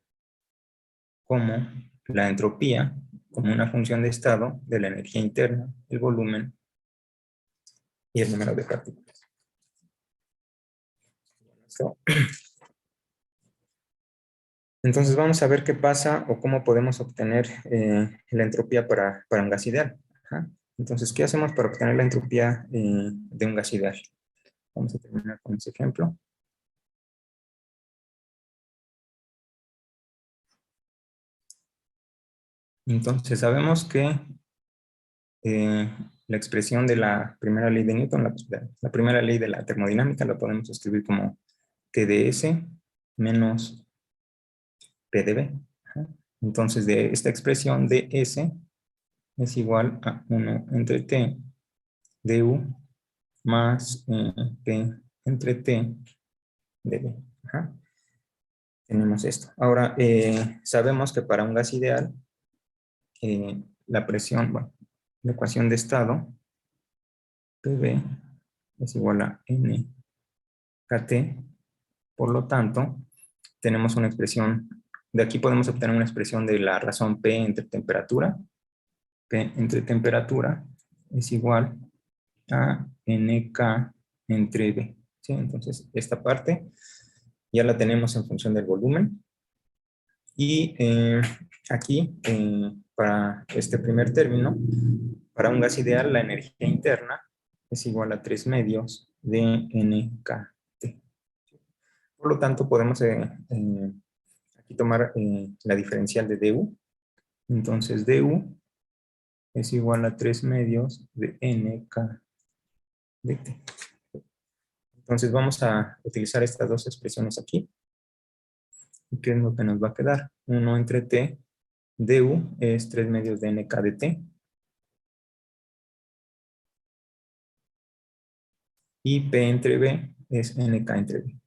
como la entropía, como una función de estado de la energía interna, el volumen y el número de partículas. Entonces vamos a ver qué pasa o cómo podemos obtener la entropía para un gas ideal. Ajá. Entonces, ¿qué hacemos para obtener la entropía de un gas ideal? Vamos a terminar con ese ejemplo. Entonces sabemos que la expresión de la primera ley de Newton, la primera ley de la termodinámica, la podemos escribir como T de S menos P de B. Ajá. Entonces de esta expresión de S es igual a 1 entre T de U más P entre T de B. Ajá. Tenemos esto. Ahora, sabemos que para un gas ideal, la presión, bueno, la ecuación de estado, PV es igual a NKT. Por lo tanto, tenemos una expresión, de aquí podemos obtener una expresión de la razón P entre temperatura. P entre temperatura es igual a NK entre B. ¿Sí? Entonces, esta parte ya la tenemos en función del volumen. Y aquí, para este primer término, para un gas ideal, la energía interna es igual a 3 medios de NKT. Por lo tanto, podemos aquí tomar la diferencial de DU. Entonces, DU es igual a 3 medios de NK de T. Entonces, vamos a utilizar estas dos expresiones aquí. ¿Qué es lo que nos va a quedar? 1 entre T, DU es 3 medios de NK de T. Y P entre B es NK entre B.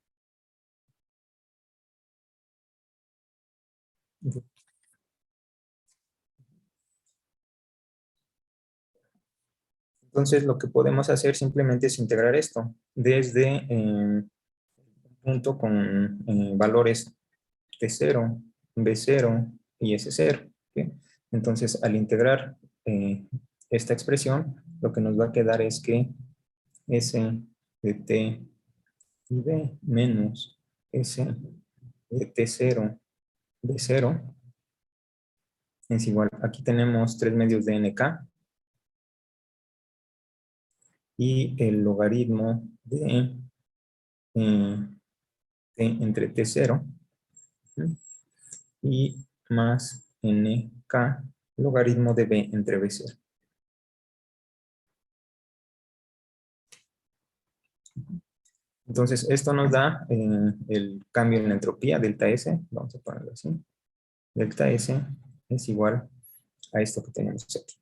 Entonces, lo que podemos hacer simplemente es integrar esto desde un punto con valores T0, B0 y S0. ¿Sí? Entonces, al integrar esta expresión, lo que nos va a quedar es que S de T y B menos S de T0, B0 es igual. Aquí tenemos 3 medios de NK. Y el logaritmo de T entre T0 y más NK logaritmo de B entre B0. Entonces, esto nos da el cambio en la entropía, delta S, vamos a ponerlo así. Delta S es igual a esto que tenemos aquí.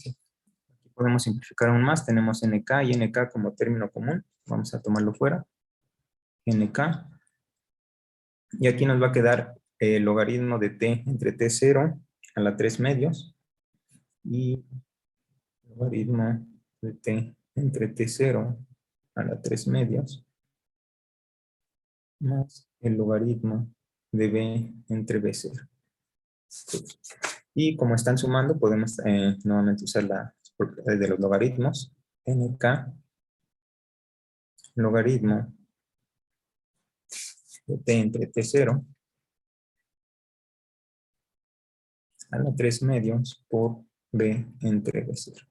Sí. Aquí podemos simplificar aún más, tenemos NK y NK como término común, vamos a tomarlo fuera. NK, y aquí nos va a quedar el logaritmo de T entre T0 a la 3 medios y logaritmo de t entre t0 a la 3 medios más el logaritmo de b entre b0. Y como están sumando, podemos nuevamente usar la propiedad de los logaritmos. Nk logaritmo de t entre t0 a la 3 medios por b entre b0.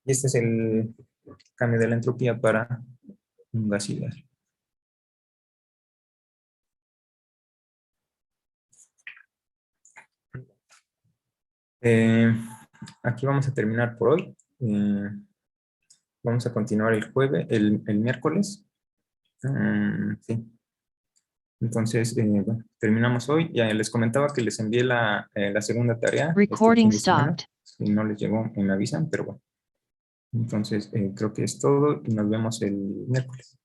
Y este es el cambio de la entropía para un gas ideal. Aquí vamos a terminar por hoy. Vamos a continuar el jueves, el miércoles. Sí. Entonces, bueno, terminamos hoy. Ya les comentaba que les envié la segunda tarea. este Recording fin de semana. stopped. Si no les llegó, me avisan, pero bueno. Entonces, creo que es todo y nos vemos el miércoles.